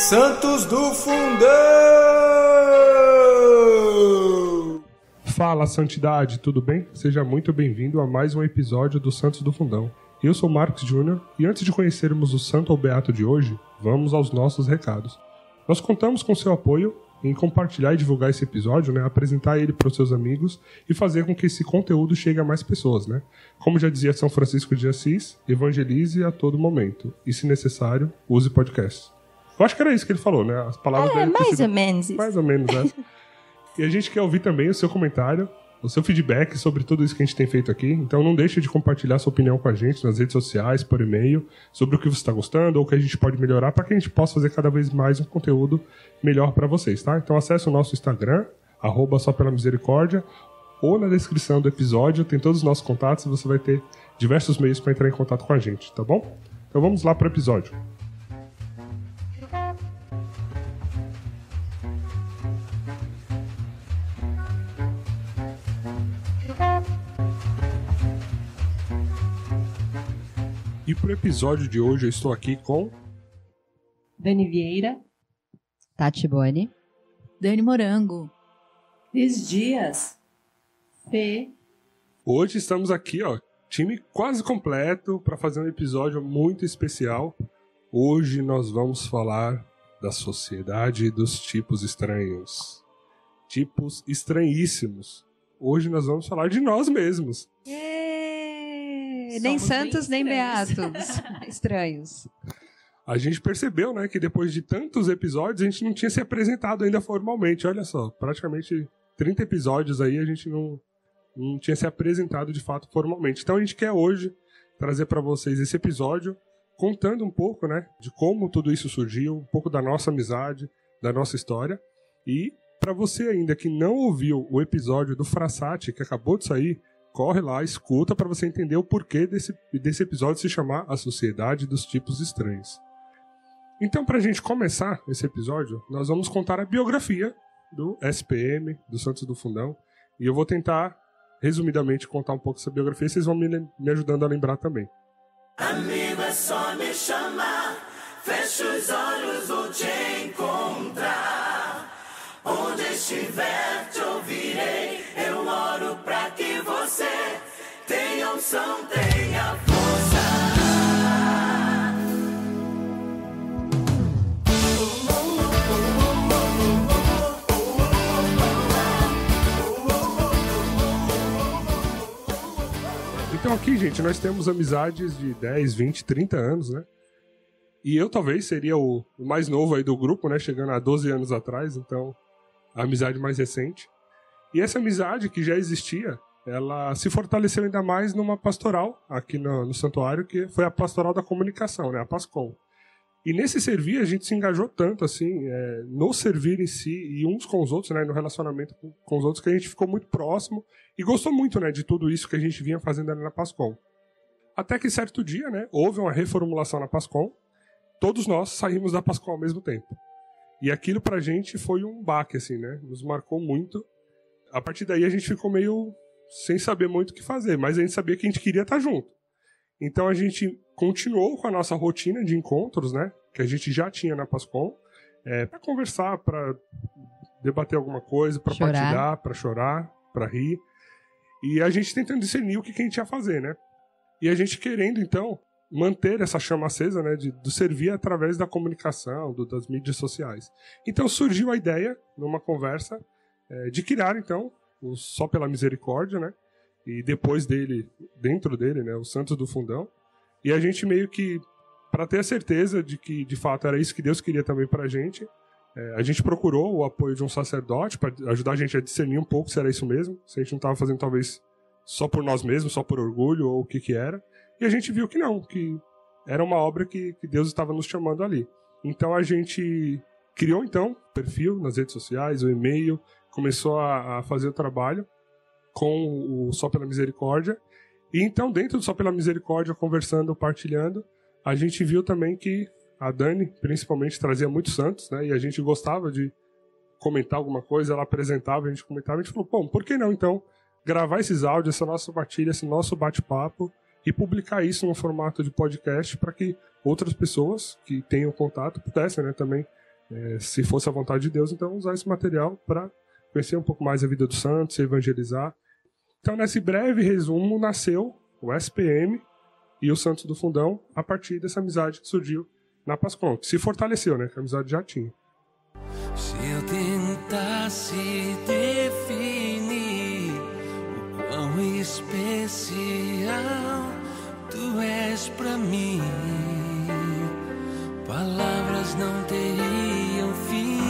Santos do Fundão! Fala, Santidade, tudo bem? Seja muito bem-vindo a mais um episódio do Santos do Fundão. Eu sou Marcos Júnior e antes de conhecermos o Santo ou Beato de hoje, vamos aos nossos recados. Nós contamos com seu apoio em compartilhar e divulgar esse episódio, apresentar ele para os seus amigos e fazer com que esse conteúdo chegue a mais pessoas, Como já dizia São Francisco de Assis, evangelize a todo momento e, se necessário, use podcast. Eu acho que era isso que ele falou, As palavras dele mais ou menos isso. Mais ou menos, E a gente quer ouvir também o seu comentário, o seu feedback sobre tudo isso que a gente tem feito aqui. Então não deixe de compartilhar sua opinião com a gente nas redes sociais, por e-mail, sobre o que você está gostando ou o que a gente pode melhorar para que a gente possa fazer cada vez mais um conteúdo melhor para vocês, tá? Então acesse o nosso Instagram, @sopelamisericórdia, ou na descrição do episódio tem todos os nossos contatos e você vai ter diversos meios para entrar em contato com a gente, tá bom? Então vamos lá para o episódio. E pro episódio de hoje eu estou aqui com Dani Vieira, Tati Boni, Dani Morango, Liz Dias, Fê. Hoje estamos aqui, time quase completo para fazer um episódio muito especial. Hoje nós vamos falar da sociedade dos tipos estranhos. Tipos estranhíssimos. Hoje nós vamos falar de nós mesmos. Nem santos, nem beatos. Estranhos. A gente percebeu, que depois de tantos episódios, a gente não tinha se apresentado ainda formalmente. Olha só, praticamente 30 episódios aí, a gente não tinha se apresentado de fato formalmente. Então a gente quer hoje trazer para vocês esse episódio, contando um pouco, de como tudo isso surgiu, um pouco da nossa amizade, da nossa história. E para você ainda que não ouviu o episódio do Frassati, que acabou de sair, corre lá, escuta para você entender o porquê desse episódio se chamar A Sociedade dos Tipos Estranhos. Então, para a gente começar esse episódio, nós vamos contar a biografia do SPM, do Santos do Fundão, e eu vou tentar, resumidamente, contar um pouco essa biografia, e vocês vão me ajudando a lembrar também. Amigo, é só me chamar, fecho os olhos, vou te encontrar. Onde estiver, te ouvirei, eu oro pra que você tenha unção, tenha força. Então aqui, gente, nós temos amizades de 10, 20, 30 anos, E eu talvez seria o mais novo aí do grupo, chegando a 12 anos atrás, então a amizade mais recente. E essa amizade que já existia, ela se fortaleceu ainda mais numa pastoral aqui no santuário, que foi a pastoral da comunicação, a PASCOM. E nesse servir a gente se engajou tanto assim, no servir em si e uns com os outros, no relacionamento com os outros, que a gente ficou muito próximo e gostou muito de tudo isso que a gente vinha fazendo ali na PASCOM. Até que certo dia, houve uma reformulação na PASCOM, todos nós saímos da PASCOM ao mesmo tempo. E aquilo pra gente foi um baque, assim, nos marcou muito. A partir daí a gente ficou meio sem saber muito o que fazer, mas a gente sabia que a gente queria estar junto. Então a gente continuou com a nossa rotina de encontros, que a gente já tinha na PASCOM, para conversar, para debater alguma coisa, para partilhar, para chorar, para rir. E a gente tentando discernir o que a gente ia fazer, E a gente querendo, então, manter essa chama acesa, de servir através da comunicação, das mídias sociais. Então surgiu a ideia, numa conversa, de criar, então, o Só Pela Misericórdia, E depois dele, dentro dele, o Santos do Fundão. E a gente meio que, para ter a certeza de que, de fato, era isso que Deus queria também pra gente, a gente procurou o apoio de um sacerdote para ajudar a gente a discernir um pouco se era isso mesmo, se a gente não estava fazendo, talvez, só por nós mesmos, só por orgulho, ou o que era. E a gente viu que não, que era uma obra que Deus estava nos chamando ali. Então a gente criou, então, perfil nas redes sociais, o e-mail, começou a fazer o trabalho com o Só Pela Misericórdia. E então, dentro do Só Pela Misericórdia, conversando, partilhando, a gente viu também que a Dani, principalmente, trazia muitos santos, E a gente gostava de comentar alguma coisa, ela apresentava, a gente comentava, a gente falou, bom, por que não, então, gravar esses áudios, essa nossa partilha, esse nosso bate-papo, e publicar isso no formato de podcast para que outras pessoas que tenham contato pudessem, também se fosse a vontade de Deus, então usar esse material para conhecer um pouco mais a vida dos santos, evangelizar. Então, nesse breve resumo, nasceu o SPM e os Santos do Fundão a partir dessa amizade que surgiu na Pascom, que se fortaleceu, né? Que a amizade já tinha. Se eu tentasse definir o quão especial tu és pra mim, palavras não teriam fim.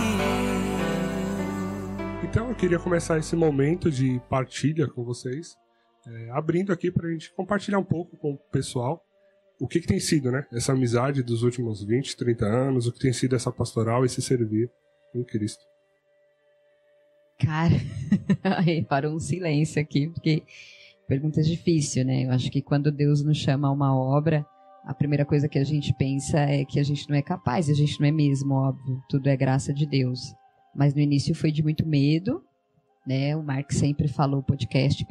Então eu queria começar esse momento de partilha com vocês, abrindo aqui pra gente compartilhar um pouco com o pessoal o que tem sido, né? Essa amizade dos últimos 20, 30 anos, o que tem sido essa pastoral, esse servir em Cristo. Cara, aí parou um silêncio aqui, porque pergunta difícil, né? Eu acho que quando Deus nos chama a uma obra, a primeira coisa que a gente pensa é que a gente não é capaz, a gente não é mesmo, óbvio. Tudo é graça de Deus. Mas no início foi de muito medo, né? O Mark sempre falou podcast.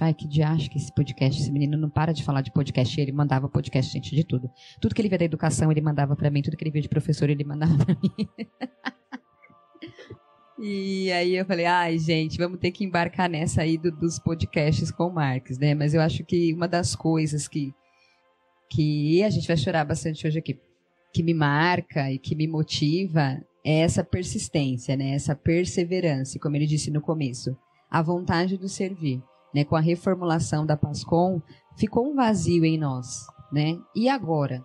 Ai, que diacho que esse podcast, esse menino não para de falar de podcast. E ele mandava podcast, gente, de tudo. Tudo que ele via da educação, ele mandava pra mim. Tudo que ele via de professor, ele mandava pra mim. E aí eu falei, ai, gente, vamos ter que embarcar nessa aí dos podcasts com o Marcos, né? Mas eu acho que uma das coisas que a gente vai chorar bastante hoje aqui, que me marca e que me motiva é essa persistência, né? Essa perseverança, como ele disse no começo, a vontade do servir, né? Com a reformulação da Pascom, ficou um vazio em nós, né? E agora?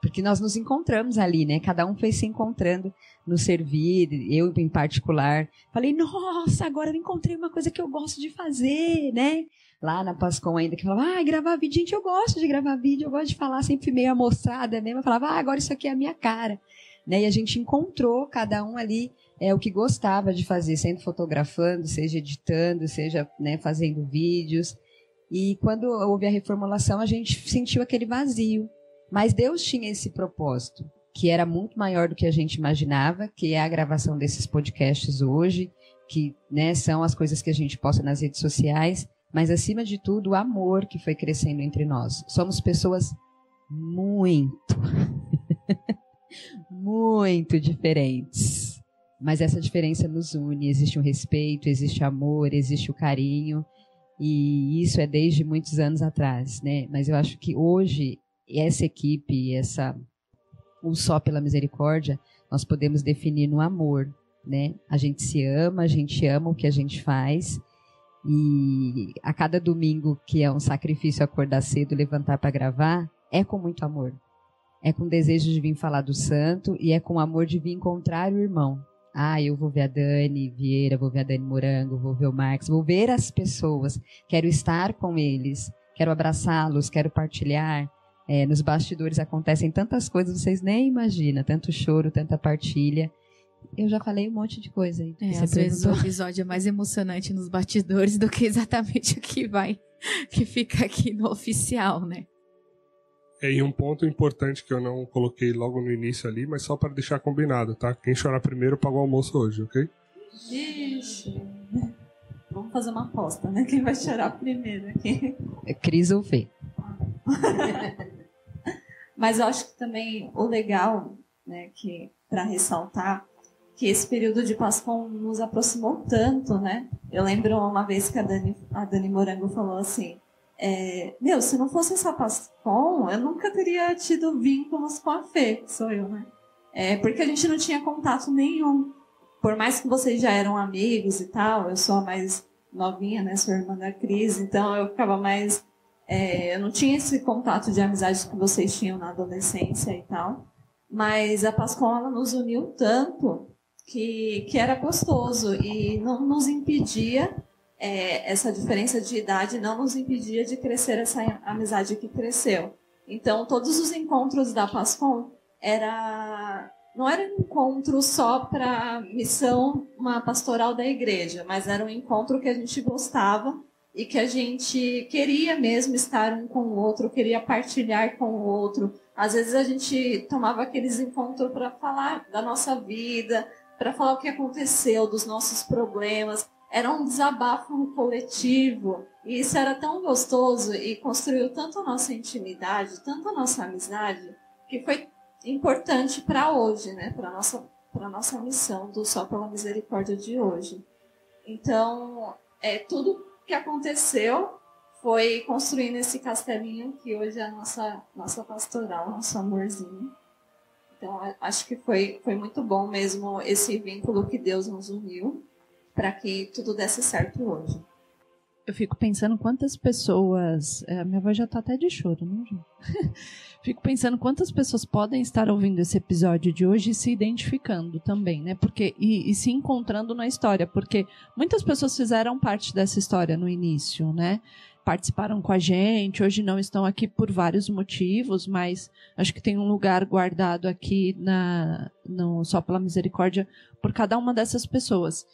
Porque nós nos encontramos ali, né? Cada um foi se encontrando no servir, eu em particular. Falei, nossa, agora eu encontrei uma coisa que eu gosto de fazer, né? Lá na Pascom ainda, que falava, gravar vídeo. Gente, eu gosto de gravar vídeo, eu gosto de falar sempre meio amostrada mesmo. Eu falava, agora isso aqui é a minha cara. Né? E a gente encontrou cada um ali o que gostava de fazer, sendo fotografando, seja editando, seja, né, fazendo vídeos. E quando houve a reformulação, a gente sentiu aquele vazio. Mas Deus tinha esse propósito, que era muito maior do que a gente imaginava, que é a gravação desses podcasts hoje, que, né, são as coisas que a gente posta nas redes sociais, mas, acima de tudo, o amor que foi crescendo entre nós. Somos pessoas muito, muito diferentes, mas essa diferença nos une. Existe um respeito, existe amor, existe o carinho, e isso é desde muitos anos atrás, né? Mas eu acho que hoje essa equipe, um só pela misericórdia, nós podemos definir no amor, né? A gente se ama, a gente ama o que a gente faz, e a cada domingo, que é um sacrifício acordar cedo, levantar para gravar, é com muito amor. É com desejo de vir falar do santo, e é com amor de vir encontrar o irmão. Eu vou ver a Dani Vieira, vou ver a Dani Morango, vou ver o Marcos, vou ver as pessoas, quero estar com eles, quero abraçá-los, quero partilhar. Nos bastidores acontecem tantas coisas, vocês nem imaginam, tanto choro, tanta partilha. Eu já falei um monte de coisa aí. Às vezes o episódio é mais emocionante nos bastidores do que exatamente o que fica aqui no oficial, né? E um ponto importante que eu não coloquei logo no início ali, mas só para deixar combinado, tá? Quem chorar primeiro paga o almoço hoje, ok? Ixi. Vamos fazer uma aposta, né? Quem vai chorar primeiro aqui? Cris ou Fê? Mas eu acho que também o legal, né, que para ressaltar, que esse período de Pascom nos aproximou tanto, né? Eu lembro uma vez que a Dani Morango falou assim, se não fosse essa Pascom, eu nunca teria tido vínculos com a Fê, que sou eu, né? Porque a gente não tinha contato nenhum. Por mais que vocês já eram amigos e tal, eu sou a mais novinha, né? Sou irmã da Cris, então eu ficava mais... eu não tinha esse contato de amizade que vocês tinham na adolescência e tal, mas a Pascom, ela nos uniu tanto que era gostoso e não nos impedia, essa diferença de idade não nos impedia de crescer essa amizade que cresceu. Então, todos os encontros da Pascom não era um encontro só para missão, uma pastoral da igreja, mas era um encontro que a gente gostava e que a gente queria mesmo estar um com o outro, queria partilhar com o outro. Às vezes a gente tomava aqueles encontros para falar da nossa vida, para falar o que aconteceu, dos nossos problemas. Era um desabafo coletivo, e isso era tão gostoso e construiu tanto a nossa intimidade, tanto a nossa amizade, que foi importante para hoje, né? Para a nossa a nossa missão do Só pela Misericórdia de hoje. Então, tudo que aconteceu foi construindo esse castelinho que hoje é a nossa pastoral, nosso amorzinho. Então, acho que foi muito bom mesmo esse vínculo que Deus nos uniu para que tudo desse certo hoje. Eu fico pensando quantas pessoas... minha voz já está até de choro, não, gente? Fico pensando quantas pessoas podem estar ouvindo esse episódio de hoje e se identificando também, né? Porque, e se encontrando na história, porque muitas pessoas fizeram parte dessa história no início, né? Participaram com a gente, hoje não estão aqui por vários motivos, mas acho que tem um lugar guardado aqui no Só pela Misericórdia por cada uma dessas pessoas.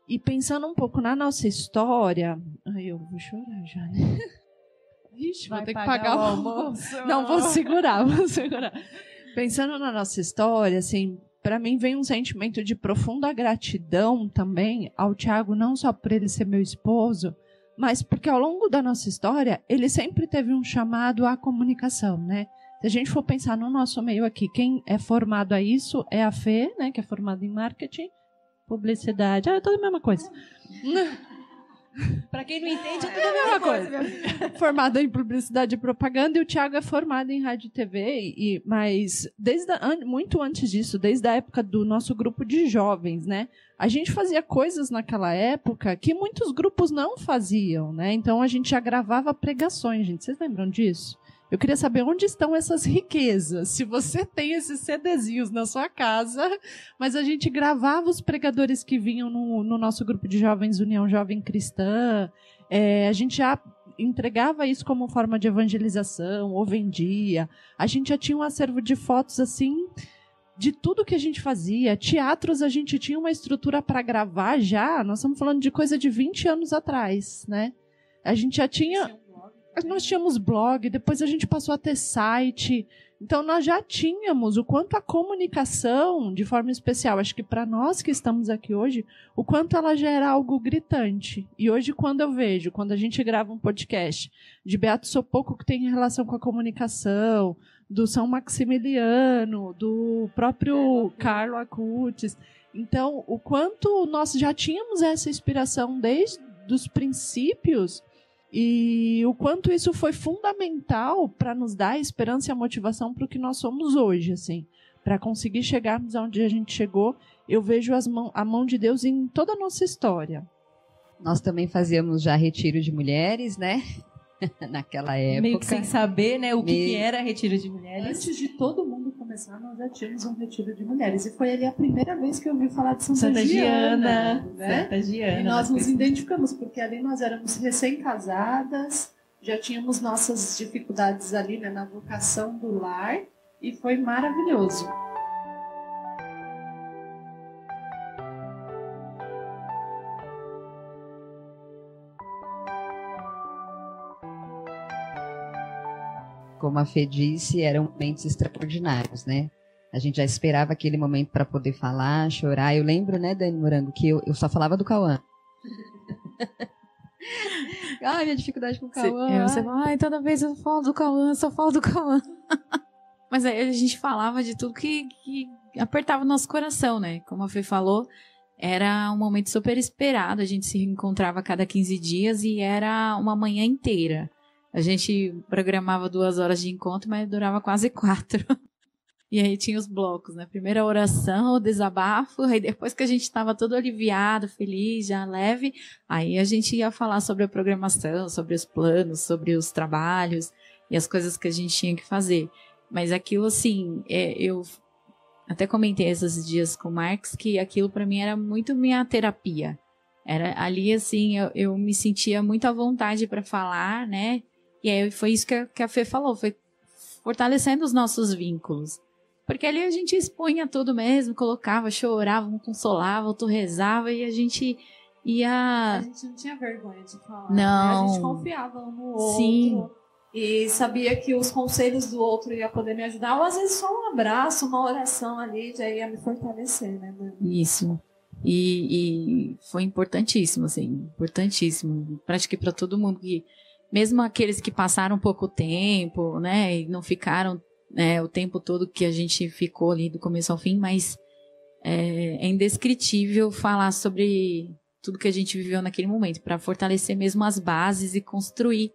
E pensando um pouco na nossa história... Ai, eu vou chorar já, né? Ixi, vou ter que pagar o almoço. Não, vou segurar. Pensando na nossa história, assim, para mim vem um sentimento de profunda gratidão também ao Tiago, não só por ele ser meu esposo, mas porque ao longo da nossa história, ele sempre teve um chamado à comunicação, né? Se a gente for pensar no nosso meio aqui, quem é formado a isso é a Fê, né, que é formada em marketing, publicidade, é tudo a mesma coisa. Para quem não entende, é tudo a mesma coisa. Formada em publicidade e propaganda, e o Tiago é formado em rádio e TV, mas muito antes disso, desde a época do nosso grupo de jovens, né? A gente fazia coisas naquela época que muitos grupos não faziam, né? Então a gente já gravava pregações, gente. Vocês lembram disso? Eu queria saber onde estão essas riquezas. Se você tem esses CDzinhos na sua casa, mas a gente gravava os pregadores que vinham no nosso grupo de jovens União Jovem Cristã. A gente já entregava isso como forma de evangelização, ou vendia. A gente já tinha um acervo de fotos assim de tudo que a gente fazia. Teatros, a gente tinha uma estrutura para gravar já. Nós estamos falando de coisa de 20 anos atrás, né? A gente já tinha... Nós tínhamos blog, depois a gente passou a ter site. Então, nós já tínhamos o quanto a comunicação, de forma especial, acho que para nós que estamos aqui hoje, o quanto ela já era algo gritante. E hoje, quando a gente grava um podcast de Beato Sopoco, que tem relação com a comunicação, do São Maximiliano, do próprio Carlo Acutis. Então, o quanto nós já tínhamos essa inspiração desde os princípios. E o quanto isso foi fundamental para nos dar a esperança e a motivação para o que nós somos hoje, assim, para conseguir chegarmos aonde a gente chegou. Eu vejo a mão de Deus em toda a nossa história. Nós também fazíamos já retiro de mulheres, né? Naquela época. Meio que sem saber, né, o que era retiro de mulheres. Antes de todo mundo começar, nós já tínhamos um retiro de mulheres. E foi ali a primeira vez que eu ouvi falar de Santa Giana, né? Santa Giana. E nós nos identificamos, porque ali nós éramos recém-casadas, já tínhamos nossas dificuldades ali, né, na vocação do lar, e foi maravilhoso. Como a Fê disse, eram momentos extraordinários, né? A gente já esperava aquele momento para poder falar, chorar. Eu lembro, né, Dani Morango, que eu só falava do Cauã. Ai, minha dificuldade com o Cauã. Você fala, toda vez eu falo do Cauã, só falo do Cauã. Mas aí a gente falava de tudo que apertava o nosso coração, né? Como a Fê falou, era um momento super esperado. A gente se encontrava a cada 15 dias e era uma manhã inteira. A gente programava 2 horas de encontro, mas durava quase 4. E aí tinha os blocos, né? Primeira oração, o desabafo, aí depois que a gente estava todo aliviado, feliz, já leve, aí a gente ia falar sobre a programação, sobre os planos, sobre os trabalhos e as coisas que a gente tinha que fazer. Mas aquilo, assim, eu até comentei esses dias com o Marcos que aquilo para mim era muito minha terapia. Era ali, assim, eu me sentia muito à vontade para falar, né? E aí foi isso que a Fê falou, foi fortalecendo os nossos vínculos. Porque ali a gente expunha tudo mesmo, colocava, chorava, um consolava, outro rezava e a gente ia... A gente não tinha vergonha de falar. Não. A gente confiava um no outro. Sim. E sabia que os conselhos do outro ia poder me ajudar. Ou às vezes só um abraço, uma oração ali já ia me fortalecer, né, Dani? Isso. E foi importantíssimo, assim, importantíssimo. Acho que para todo mundo que... Mesmo aqueles que passaram pouco tempo, né, e não ficaram o tempo todo que a gente ficou ali do começo ao fim, mas É indescritível falar sobre tudo que a gente viveu naquele momento, para fortalecer mesmo as bases e construir,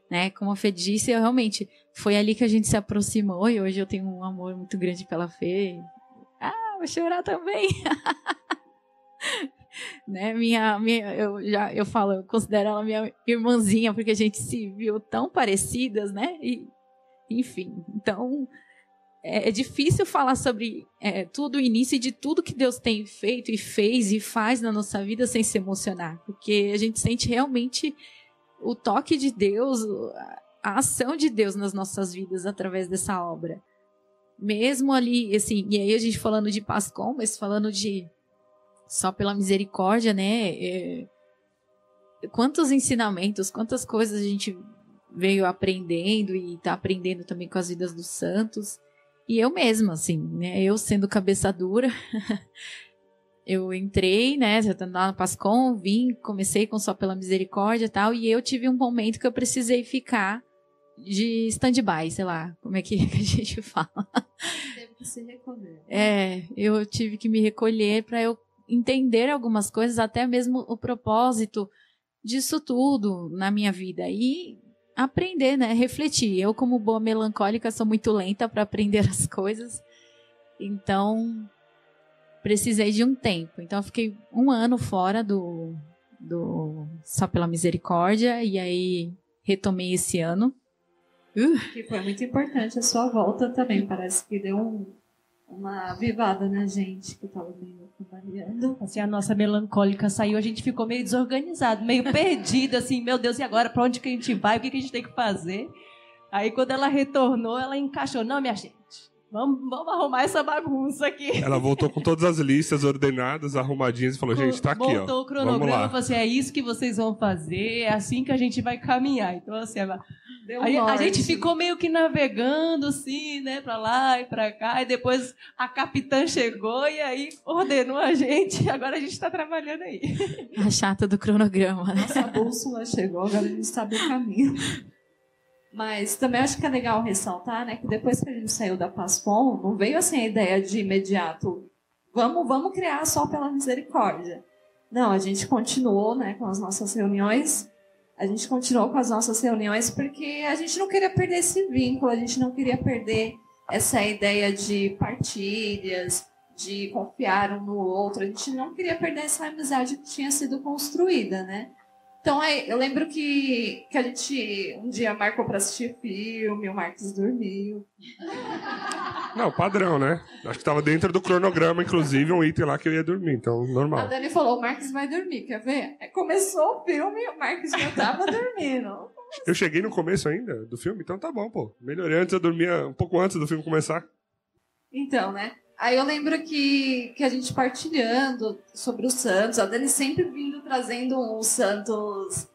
né? Como a Fê disse, realmente foi ali que a gente se aproximou e hoje eu tenho um amor muito grande pela Fê. Vou chorar também. Né? Eu falo, eu considero ela minha irmãzinha, porque a gente se viu tão parecidas, né? E, enfim, então é difícil falar sobre tudo o início de tudo que Deus tem feito e fez e faz na nossa vida sem se emocionar, porque a gente sente realmente o toque de Deus, a ação de Deus nas nossas vidas através dessa obra. Mesmo ali, assim, e aí a gente falando de Pascom, mas falando de Só pela Misericórdia, né? Quantos ensinamentos, quantas coisas a gente veio aprendendo e está aprendendo também com as vidas dos santos. E eu mesma, assim, né? Eu sendo cabeça dura, eu entrei, né? Já estando lá no Pascom, comecei com Só pela Misericórdia e tal, e eu tive um momento que eu precisei ficar de stand-by, sei lá, como é que a gente fala. Teve que se recolher. Eu tive que me recolher para eu entender algumas coisas, até mesmo o propósito disso tudo na minha vida e aprender, né, refletir. Eu, como boa melancólica, sou muito lenta para aprender as coisas, então precisei de um tempo. Então eu fiquei 1 ano fora do Só pela Misericórdia e aí retomei esse ano. Que foi muito importante a sua volta também. Parece que deu uma avivada na gente que estava meio trabalhando. Assim, a nossa melancólica saiu, a gente ficou meio desorganizado, meio perdido, assim, meu Deus, e agora? Para onde que a gente vai? O que a gente tem que fazer? Aí, quando ela retornou, ela encaixou. Não, minha gente, vamos arrumar essa bagunça aqui. Ela voltou com todas as listas ordenadas, arrumadinhas e falou, gente, tá aqui, ó. Montou o cronograma, falou assim, é isso que vocês vão fazer, é assim que a gente vai caminhar. Então, assim, a gente ficou meio que navegando, assim, né, pra lá e pra cá, e depois a capitã chegou e aí ordenou a gente, agora a gente tá trabalhando aí. A chata do cronograma. Nossa bússola chegou, agora a gente sabe o caminho. Mas também acho que é legal ressaltar, né, que depois que a gente saiu da Pascom, não veio assim a ideia de imediato, vamos criar Só pela Misericórdia. Não, a gente continuou, né, com as nossas reuniões. A gente continuou com as nossas reuniões porque a gente não queria perder esse vínculo, a gente não queria perder essa ideia de partilhas, de confiar um no outro. A gente não queria perder essa amizade que tinha sido construída, né? Então, eu lembro que a gente um dia marcou para assistir filme, o Marcos dormiu. Não, padrão, né? Acho que estava dentro do cronograma, inclusive, um item lá que eu ia dormir, então, normal. A Dani falou, o Marcos vai dormir, quer ver? Aí começou o filme e o Marcos já estava dormindo. Eu cheguei no começo ainda do filme, então tá bom, pô. Melhorei antes, eu dormia um pouco antes do filme começar. Então, né? Aí eu lembro que a gente partilhando sobre os santos, a Dani sempre vindo trazendo uns santos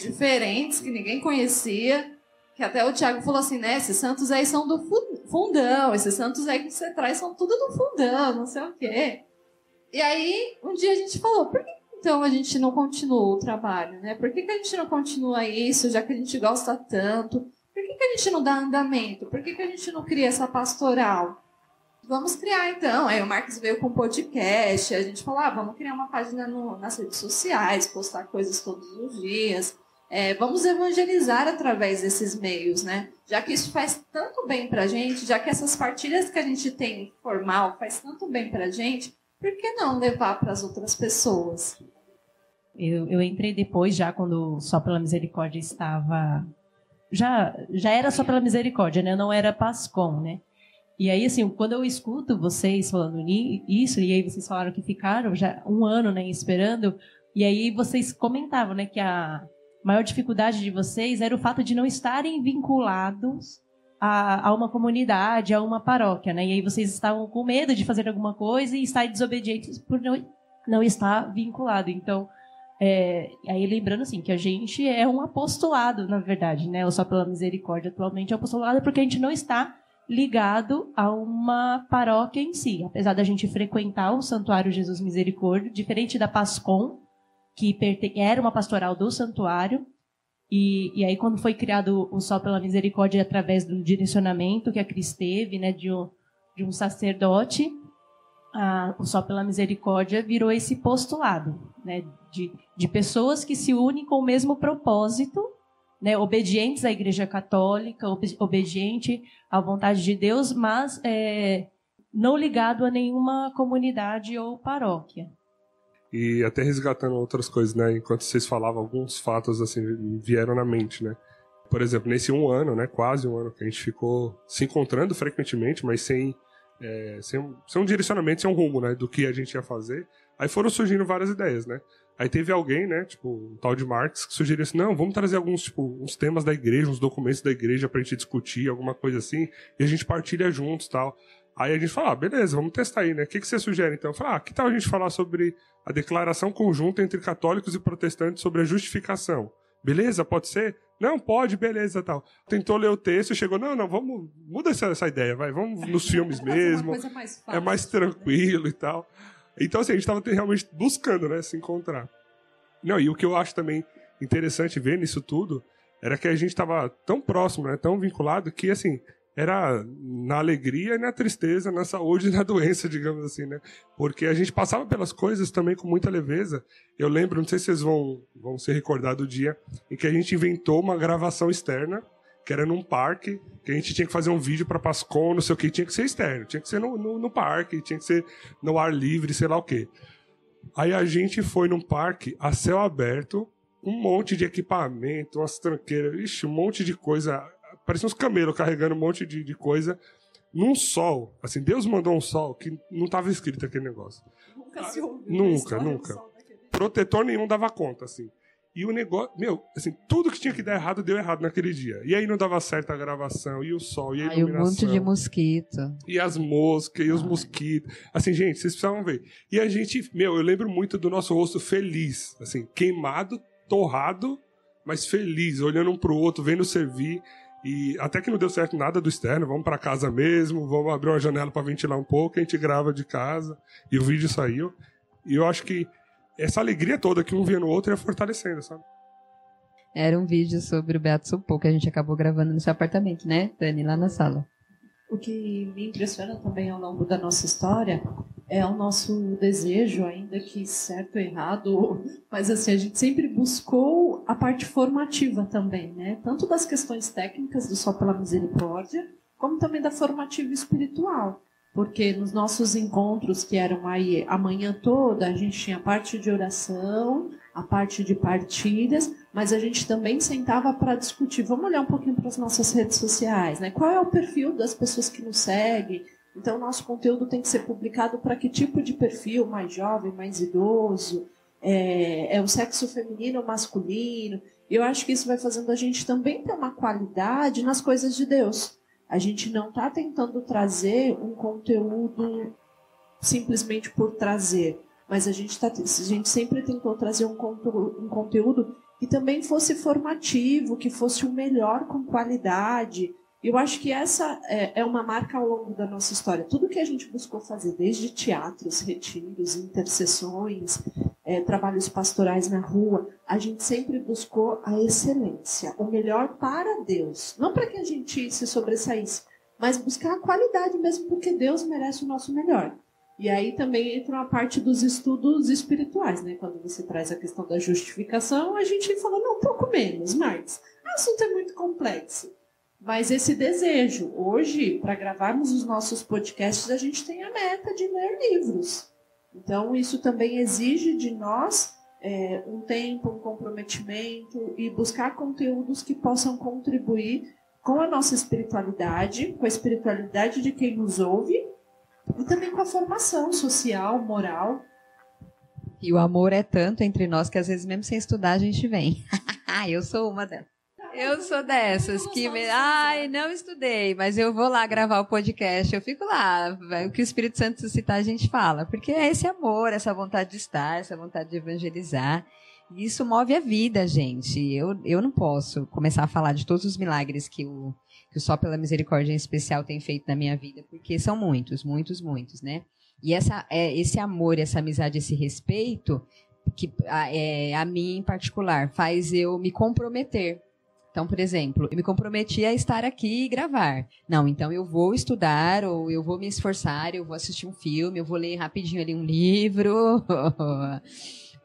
diferentes, que ninguém conhecia, que até o Thiago falou assim, né, esses santos aí são do fundão, esses santos aí que você traz são tudo do fundão, não sei o quê. E aí, um dia a gente falou, por que então a gente não continua o trabalho, né? Por que a gente não continua isso, já que a gente gosta tanto? Por que a gente não dá andamento? Por que a gente não cria essa pastoral? Vamos criar, então. Aí o Marcos veio com um podcast, a gente falou, vamos criar uma página nas redes sociais, postar coisas todos os dias. Vamos evangelizar através desses meios, né? Já que isso faz tanto bem pra gente, já que essas partilhas que a gente tem formal faz tanto bem pra gente, por que não levar para as outras pessoas? Eu entrei depois, já quando Só pela Misericórdia estava... Já era Só pela Misericórdia, né? Não era Pascom, né? E aí, assim, quando eu escuto vocês falando isso, e aí vocês falaram que ficaram já 1 ano, né, esperando, e aí vocês comentavam, né, que a maior dificuldade de vocês era o fato de não estarem vinculados a uma comunidade, a uma paróquia, né? E aí vocês estavam com medo de fazer alguma coisa e estar desobedientes por não estar vinculado. Então, aí lembrando, assim, que a gente é um apostolado, na verdade, né? O Só pela Misericórdia atualmente é um apostolado porque a gente não está ligado a uma paróquia em si. Apesar da gente frequentar o Santuário Jesus Misericórdia, diferente da Pascom, que era uma pastoral do santuário, e aí quando foi criado o Só pela Misericórdia através do direcionamento que a Cris teve, né, de um sacerdote, o Só pela Misericórdia virou esse postulado, né, de pessoas que se unem com o mesmo propósito, né, obedientes à Igreja Católica, obediente à vontade de Deus, mas não ligado a nenhuma comunidade ou paróquia. E até resgatando outras coisas, né? Enquanto vocês falavam, alguns fatos assim vieram na mente, né? Por exemplo, nesse 1 ano, né? Quase 1 ano que a gente ficou se encontrando frequentemente, mas sem um direcionamento, sem um rumo, né? Do que a gente ia fazer. Aí foram surgindo várias ideias, né? Aí teve alguém, né? Tipo, um tal de Marx, que sugeriu assim, não, vamos trazer uns temas da igreja, uns documentos da igreja pra gente discutir, alguma coisa assim, e a gente partilha juntos e tal. Aí a gente fala, beleza, vamos testar aí, né? O que você sugere, então? Eu falei, que tal a gente falar sobre a declaração conjunta entre católicos e protestantes sobre a justificação? Beleza, pode ser? Não, pode, beleza, tal. Tentou ler o texto e chegou, não, vamos, muda essa ideia, vamos nos filmes mesmo. É mais tranquilo e tal. Então, assim, a gente estava realmente buscando, né, se encontrar. Não, e o que eu acho também interessante ver nisso tudo era que a gente estava tão próximo, né, tão vinculado, que, assim, era na alegria e na tristeza, na saúde e na doença, digamos assim, né? Porque a gente passava pelas coisas também com muita leveza. Eu lembro, não sei se vocês vão se recordar do dia em que a gente inventou uma gravação externa, que era num parque, que a gente tinha que fazer um vídeo para Pascom, não sei o que, tinha que ser externo, tinha que ser no parque, tinha que ser no ar livre, sei lá o quê. Aí a gente foi num parque a céu aberto, um monte de equipamento, umas tranqueiras, um monte de coisa. Parecia uns camelos carregando um monte de coisa num sol. Assim, Deus mandou um sol que não estava escrito aquele negócio. Nunca se ouviu. Nunca. Protetor nenhum dava conta, assim. E o negócio, assim, tudo que tinha que dar errado, deu errado naquele dia. E aí não dava certo a gravação, e o sol, e a iluminação. E um monte de mosquito. E as moscas, e os mosquitos. Assim, gente, vocês precisavam ver. E a gente, eu lembro muito do nosso rosto feliz. Assim, queimado, torrado, mas feliz, olhando um pro outro, vendo servir. E até que não deu certo nada do externo, vamos para casa mesmo, vamos abrir uma janela para ventilar um pouco, a gente grava de casa, e o vídeo saiu. E eu acho que essa alegria toda que um via no outro ia fortalecendo, sabe? Era um vídeo sobre o Beato Supô que a gente acabou gravando no seu apartamento, né, Dani, lá na sala. O que me impressiona também ao longo da nossa história é o nosso desejo, ainda que certo ou errado, mas assim, a gente sempre buscou a parte formativa também, né? Tanto das questões técnicas do Só pela Misericórdia, como também da formativa espiritual. Porque nos nossos encontros, que eram aí a manhã toda, a gente tinha a parte de oração, a parte de partilhas, mas a gente também sentava para discutir. Vamos olhar um pouquinho para as nossas redes sociais, né? Qual é o perfil das pessoas que nos seguem? Então, nosso conteúdo tem que ser publicado para que tipo de perfil? Mais jovem, mais idoso? É o sexo feminino ou masculino? Eu acho que isso vai fazendo a gente também ter uma qualidade nas coisas de Deus. A gente não está tentando trazer um conteúdo simplesmente por trazer, mas a gente sempre tentou trazer um conteúdo que também fosse formativo, que fosse o melhor com qualidade. Eu acho que essa é uma marca ao longo da nossa história. Tudo que a gente buscou fazer, desde teatros, retiros, intercessões, trabalhos pastorais na rua, a gente sempre buscou a excelência, o melhor para Deus. Não para que a gente se sobressaísse, mas buscar a qualidade mesmo, porque Deus merece o nosso melhor. E aí também entra uma parte dos estudos espirituais, né? Quando você traz a questão da justificação, a gente fala, não, um pouco menos, Marx. O assunto é muito complexo. Mas esse desejo, hoje, para gravarmos os nossos podcasts, a gente tem a meta de ler livros. Então, isso também exige de nós um tempo, um comprometimento e buscar conteúdos que possam contribuir com a nossa espiritualidade, com a espiritualidade de quem nos ouve e também com a formação social, moral. E o amor é tanto entre nós que às vezes mesmo sem estudar a gente vem. Eu sou uma delas. Eu sou dessas que... não estudei, mas eu vou lá gravar o podcast, eu fico lá, o que o Espírito Santo suscitar a gente fala, porque é esse amor, essa vontade de estar, essa vontade de evangelizar, e isso move a vida, gente. Eu não posso começar a falar de todos os milagres que o Só pela Misericórdia em especial tem feito na minha vida, porque são muitos, muitos, muitos, né? E esse amor, essa amizade, esse respeito, que a mim em particular, faz eu me comprometer Então, por exemplo, eu me comprometi a estar aqui e gravar. Não, então eu vou estudar, ou eu vou me esforçar, eu vou assistir um filme, eu vou ler rapidinho ali um livro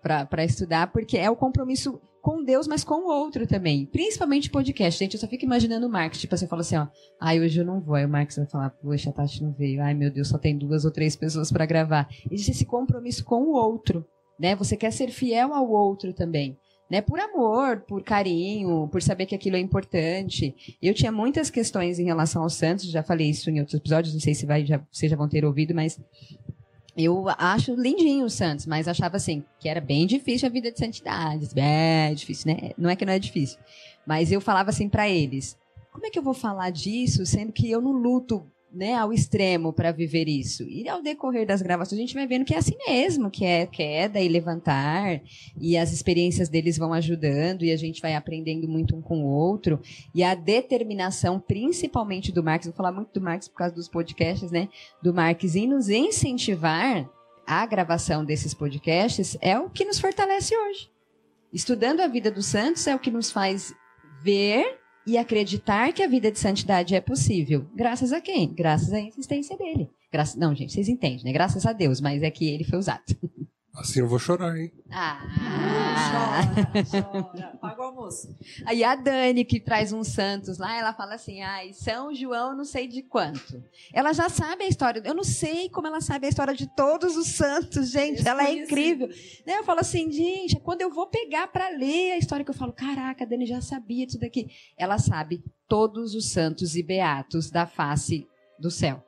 para estudar, porque é o compromisso com Deus, mas com o outro também. Principalmente podcast. Gente, eu só fico imaginando o Marcos, tipo assim, fala assim, ó, ai, hoje eu não vou. Aí o Marcos vai falar, poxa, a Tati não veio. Ai, meu Deus, só tem 2 ou 3 pessoas para gravar. Existe esse compromisso com o outro, né? Você quer ser fiel ao outro também. Né, por amor, por carinho, por saber que aquilo é importante. Eu tinha muitas questões em relação ao Santos, já falei isso em outros episódios, não sei se vocês já vão ter ouvido, mas eu acho lindinho o Santos, mas achava assim, que era bem difícil a vida de santidade, é difícil, né? Não é que não é difícil, mas eu falava assim para eles, como é que eu vou falar disso, sendo que eu não luto, né, ao extremo para viver isso? E ao decorrer das gravações a gente vai vendo que é assim mesmo, que é queda e levantar, e as experiências deles vão ajudando e a gente vai aprendendo muito um com o outro, e a determinação principalmente do Marcos, vou falar muito do Marcos por causa dos podcasts, né, do Marcos em nos incentivar a gravação desses podcasts é o que nos fortalece hoje. Estudando a vida do Santos é o que nos faz ver e acreditar que a vida de santidade é possível. Graças a quem? Graças à insistência dele. Não, gente, vocês entendem, né? Graças a Deus, mas é que ele foi usado. Assim eu vou chorar, hein? Chora. Paga o almoço. Aí a Dani, que traz um Santos lá, ela fala assim, ai, São João não sei de quanto. Ela já sabe a história, eu não sei como ela sabe a história de todos os santos, gente, ela é incrível. Eu falo assim, gente, quando eu vou pegar para ler a história, que eu falo, caraca, a Dani já sabia disso daqui. Ela sabe todos os santos e beatos da face do céu.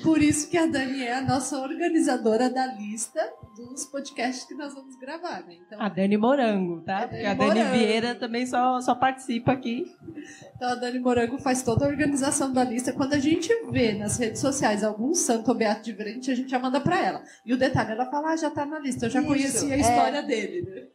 Por isso que a Dani é a nossa organizadora da lista dos podcasts que nós vamos gravar, né? Então, a Dani Morango, tá? Porque a Dani Vieira também só participa aqui. Então a Dani Morango faz toda a organização da lista. Quando a gente vê nas redes sociais algum santo ou beato diferente, a gente já manda para ela. E o detalhe, ela fala, já tá na lista, eu já conheci a história dele, né?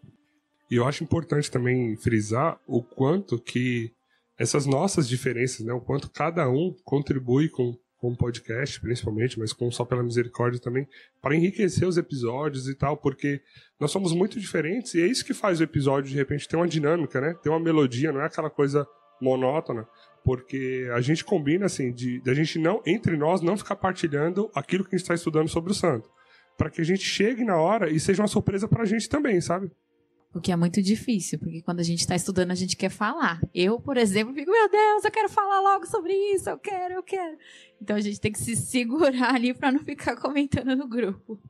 E eu acho importante também frisar o quanto que essas nossas diferenças, né? O quanto cada um contribui com o podcast, principalmente, mas com Só Pela Misericórdia também, para enriquecer os episódios e tal, porque nós somos muito diferentes e é isso que faz o episódio, de repente, ter uma dinâmica, né? Ter uma melodia, não é aquela coisa monótona, porque a gente combina, assim, de a gente não, entre nós, não ficar partilhando aquilo que a gente está estudando sobre o santo, para que a gente chegue na hora e seja uma surpresa para a gente também, sabe? O que é muito difícil, porque quando a gente está estudando, a gente quer falar. Eu, por exemplo, fico, meu Deus, eu quero falar logo sobre isso, eu quero. Então a gente tem que se segurar ali para não ficar comentando no grupo.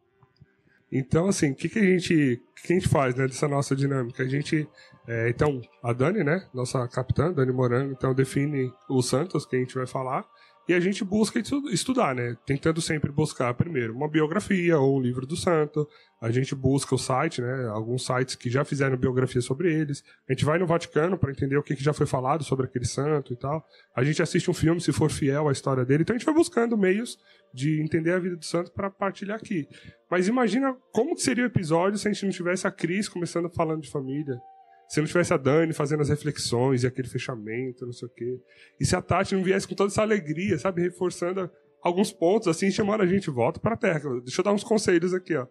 Então, assim, o que a gente faz, né, dessa nossa dinâmica? A gente, então, a Dani, né, nossa capitã, Dani Morango, então define os santos que a gente vai falar. E a gente busca estudar, né? Tentando sempre buscar, primeiro, uma biografia ou um livro do santo. A gente busca o site, né? Alguns sites que já fizeram biografia sobre eles. A gente vai no Vaticano para entender o que já foi falado sobre aquele santo e tal. A gente assiste um filme, se for fiel à história dele. Então a gente vai buscando meios de entender a vida do santo para partilhar aqui. Mas imagina como que seria o episódio se a gente não tivesse a Cris começando falando de família. Se não tivesse a Dani fazendo as reflexões e aquele fechamento, não sei o quê. E se a Tati não viesse com toda essa alegria, sabe? Reforçando alguns pontos, assim, chamando a gente, volta pra terra. Deixa eu dar uns conselhos aqui, ó.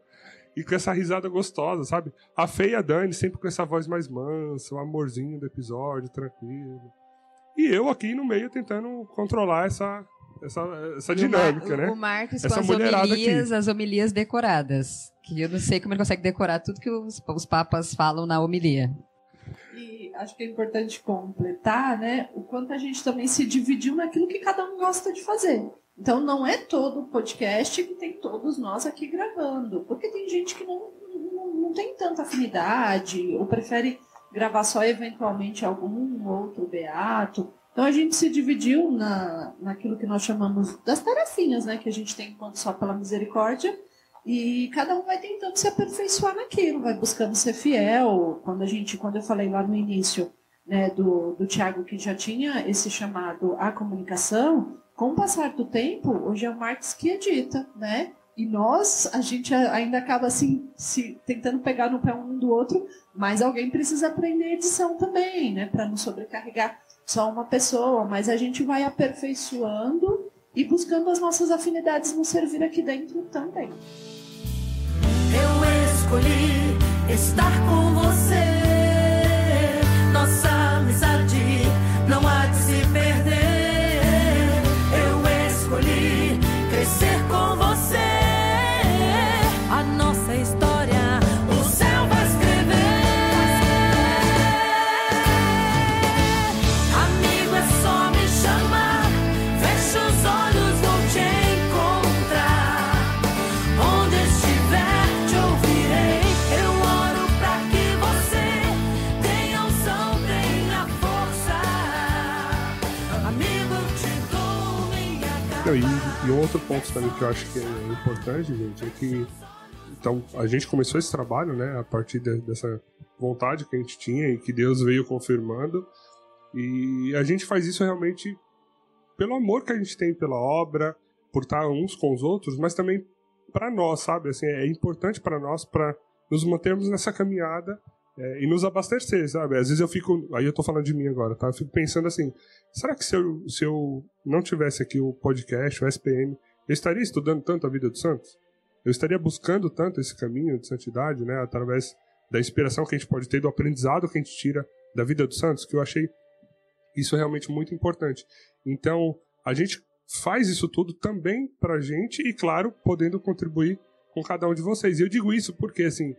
E com essa risada gostosa, sabe? A Fê e a Dani sempre com essa voz mais mansa, o amorzinho do episódio, tranquilo. E eu aqui no meio tentando controlar essa dinâmica, né? O Marcos essa com as homilias decoradas. Que eu não sei como ele consegue decorar tudo que os papas falam na homilia. E acho que é importante completar, né, o quanto a gente também se dividiu naquilo que cada um gosta de fazer. Então, não é todo o podcast que tem todos nós aqui gravando, porque tem gente que não tem tanta afinidade, ou prefere gravar só eventualmente algum outro beato. Então, a gente se dividiu naquilo que nós chamamos das tarefinhas, né, que a gente tem enquanto Só Pela Misericórdia, e cada um vai tentando se aperfeiçoar naquilo, vai buscando ser fiel. Quando eu falei lá no início, né, do Tiago, que já tinha esse chamado à comunicação, com o passar do tempo, hoje é o Marcos que edita, né? E a gente ainda acaba assim, tentando pegar no pé um do outro, mas alguém precisa aprender edição também, né? Para não sobrecarregar só uma pessoa, mas a gente vai aperfeiçoando e buscando as nossas afinidades nos servir aqui dentro também. Eu escolhi estar com você. Nossa amizade não há de se perder. Eu escolhi crescer com você. A nossa história o céu vai escrever. Amigo, é só me chamar. Fecha os olhos, vou te encontrar. Onde estiver, te ouvirei. Eu oro pra que você tenha unção, tenha força. Amigo, eu te dou minha casa. E um outro ponto também que eu acho que é importante, gente, é que então, a gente começou esse trabalho, né, a partir dessa vontade que a gente tinha e que Deus veio confirmando. E a gente faz isso realmente pelo amor que a gente tem pela obra, por estar uns com os outros, mas também para nós, sabe? Assim, é importante para nós, para nos mantermos nessa caminhada e nos abastecer, sabe? Às vezes eu fico... Aí eu tô falando de mim agora, tá? Eu fico pensando assim, será que se eu não tivesse aqui o podcast, o SPM, eu estaria estudando tanto a vida dos santos? Eu estaria buscando tanto esse caminho de santidade, né? Através da inspiração que a gente pode ter, do aprendizado que a gente tira da vida dos santos, que eu achei isso realmente muito importante. Então, a gente faz isso tudo também pra gente e, claro, podendo contribuir com cada um de vocês. E eu digo isso porque, assim,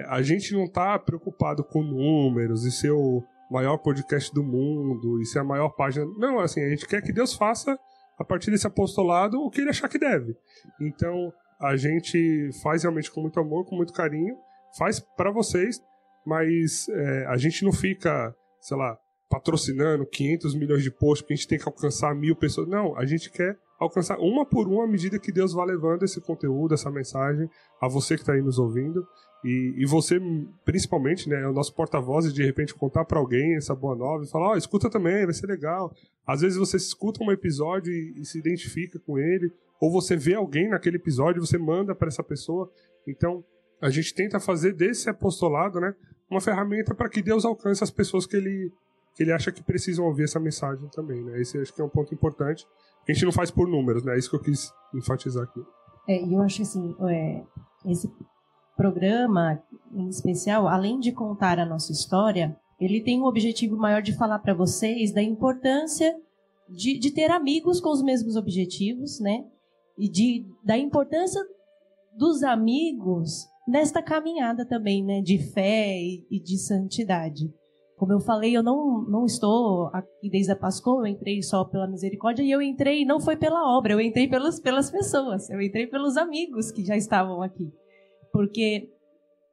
a gente não tá preocupado com números e ser o maior podcast do mundo e ser a maior página. Não, assim, a gente quer que Deus faça, a partir desse apostolado, o que ele achar que deve. Então, a gente faz realmente com muito amor, com muito carinho, faz pra vocês, mas a gente não fica, sei lá, patrocinando 500 milhões de posts porque a gente tem que alcançar 1.000 pessoas. Não, a gente quer alcançar uma por uma à medida que Deus vai levando esse conteúdo, essa mensagem a você que está aí nos ouvindo. E você, principalmente, né, é o nosso porta-voz de repente contar para alguém essa boa nova e falar, escuta também, vai ser legal. Às vezes você escuta um episódio e se identifica com ele, ou você vê alguém naquele episódio e você manda para essa pessoa. Então, a gente tenta fazer desse apostolado, né, uma ferramenta para que Deus alcance as pessoas que ele acha que precisam ouvir essa mensagem também, né? Esse acho que é um ponto importante. A gente não faz por números, né? É isso que eu quis enfatizar aqui. E eu acho que, assim, esse programa, em especial, além de contar a nossa história, ele tem um objetivo maior de falar para vocês da importância de ter amigos com os mesmos objetivos, né? E da importância dos amigos nesta caminhada também, né? De fé e de santidade. Como eu falei, eu não estou aqui desde a Páscoa, eu entrei só pela misericórdia e eu entrei, não foi pela obra, eu entrei pelas pessoas, eu entrei pelos amigos que já estavam aqui. Porque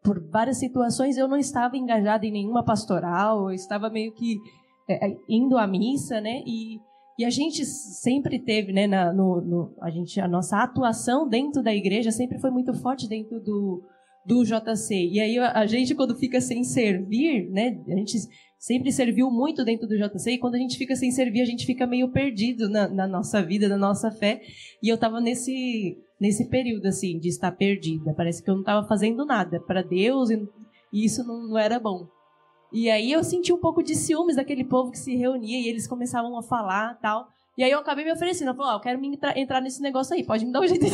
por várias situações eu não estava engajada em nenhuma pastoral, eu estava meio que indo à missa, né? E a gente sempre teve, né, a nossa atuação dentro da igreja sempre foi muito forte dentro do JC. E aí a gente, quando fica sem servir, né, a gente sempre serviu muito dentro do JC, e quando a gente fica sem servir, a gente fica meio perdido na nossa vida, na nossa fé. E eu estava nesse período, assim, de estar perdida. Parece que eu não estava fazendo nada para Deus e isso não era bom. E aí eu senti um pouco de ciúmes daquele povo que se reunia e eles começavam a falar e tal. E aí eu acabei me oferecendo. Eu falei, eu quero entrar nesse negócio aí. Pode me dar um jeito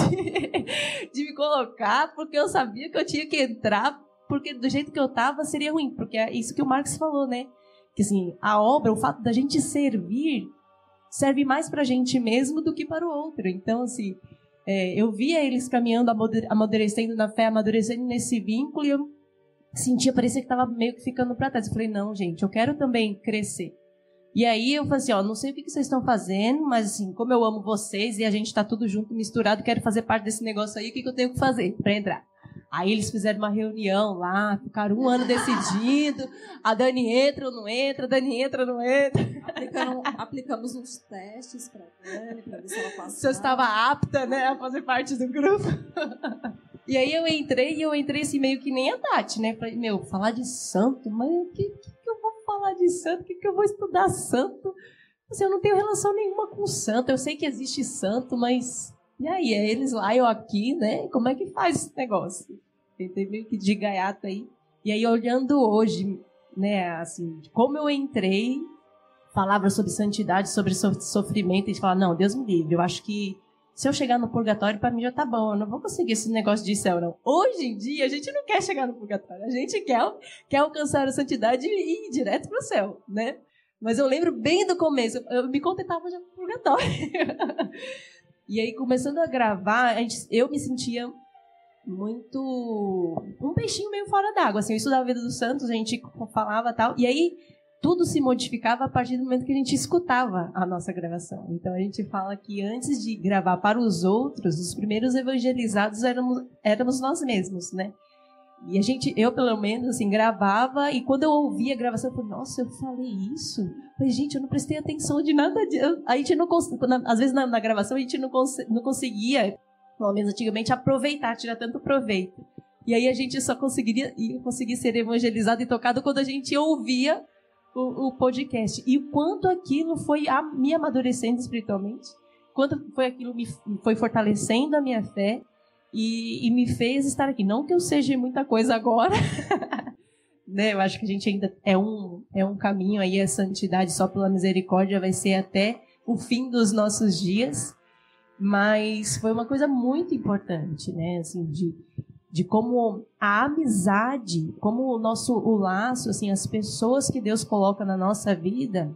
de me colocar, porque eu sabia que eu tinha que entrar, porque do jeito que eu tava seria ruim. Porque é isso que o Marcos falou, né? Que assim, a obra, o fato da gente servir, serve mais pra gente mesmo do que para o outro. Então, assim, eu via eles caminhando, amadurecendo na fé, amadurecendo nesse vínculo, e eu sentia, parecia que tava meio que ficando pra trás. Eu falei, não, gente, eu quero também crescer. E aí eu falei assim, não sei o que vocês estão fazendo, mas assim, como eu amo vocês e a gente tá tudo junto, misturado, quero fazer parte desse negócio aí, o que eu tenho que fazer para entrar? Aí eles fizeram uma reunião lá, ficaram 1 ano decidindo, a Dani entra ou não entra, a Dani entra ou não entra. Aplicamos uns testes para a Dani, para ver se ela passava. Se eu estava apta, né, a fazer parte do grupo. E aí eu entrei assim, meio que nem a Tati, né? Falei, falar de santo, mas o que eu vou falar de santo? O que eu vou estudar santo? Assim, eu não tenho relação nenhuma com santo. Eu sei que existe santo, mas... E aí, é eles lá, eu aqui, né? Como é que faz esse negócio? Tentei meio que de gaiata aí. E aí, olhando hoje, né, assim, como eu entrei, falava sobre santidade, sobre sofrimento, e falava, não, Deus me livre, eu acho que se eu chegar no purgatório, para mim já tá bom. Eu não vou conseguir esse negócio de céu, não. Hoje em dia, a gente não quer chegar no purgatório. A gente quer alcançar a santidade e ir direto pro céu, né? Mas eu lembro bem do começo. Eu me contentava já no purgatório. E aí, começando a gravar, eu me sentia muito... um peixinho meio fora d'água. Assim, eu estudava a vida dos santos, a gente falava e tal. E aí, tudo se modificava a partir do momento que a gente escutava a nossa gravação. Então, a gente fala que antes de gravar para os outros, os primeiros evangelizados éramos nós mesmos, né? E eu pelo menos, assim, gravava, e quando eu ouvia a gravação, eu falei, nossa, eu falei isso? Eu falei, gente, eu não prestei atenção de nada disso. A gente não às vezes na gravação a gente não conseguia, pelo menos antigamente, aproveitar, tirar tanto proveito. E aí a gente só conseguia ser evangelizado e tocado quando a gente ouvia o podcast. E o quanto aquilo foi me amadurecendo espiritualmente, quanto foi aquilo me foi fortalecendo a minha fé, e me fez estar aqui. Não que eu seja muita coisa agora, né? Eu acho que a gente ainda é um caminho aí, a santidade só pela misericórdia vai ser até o fim dos nossos dias, mas foi uma coisa muito importante, né? Assim, de como a amizade, como o laço, assim, as pessoas que Deus coloca na nossa vida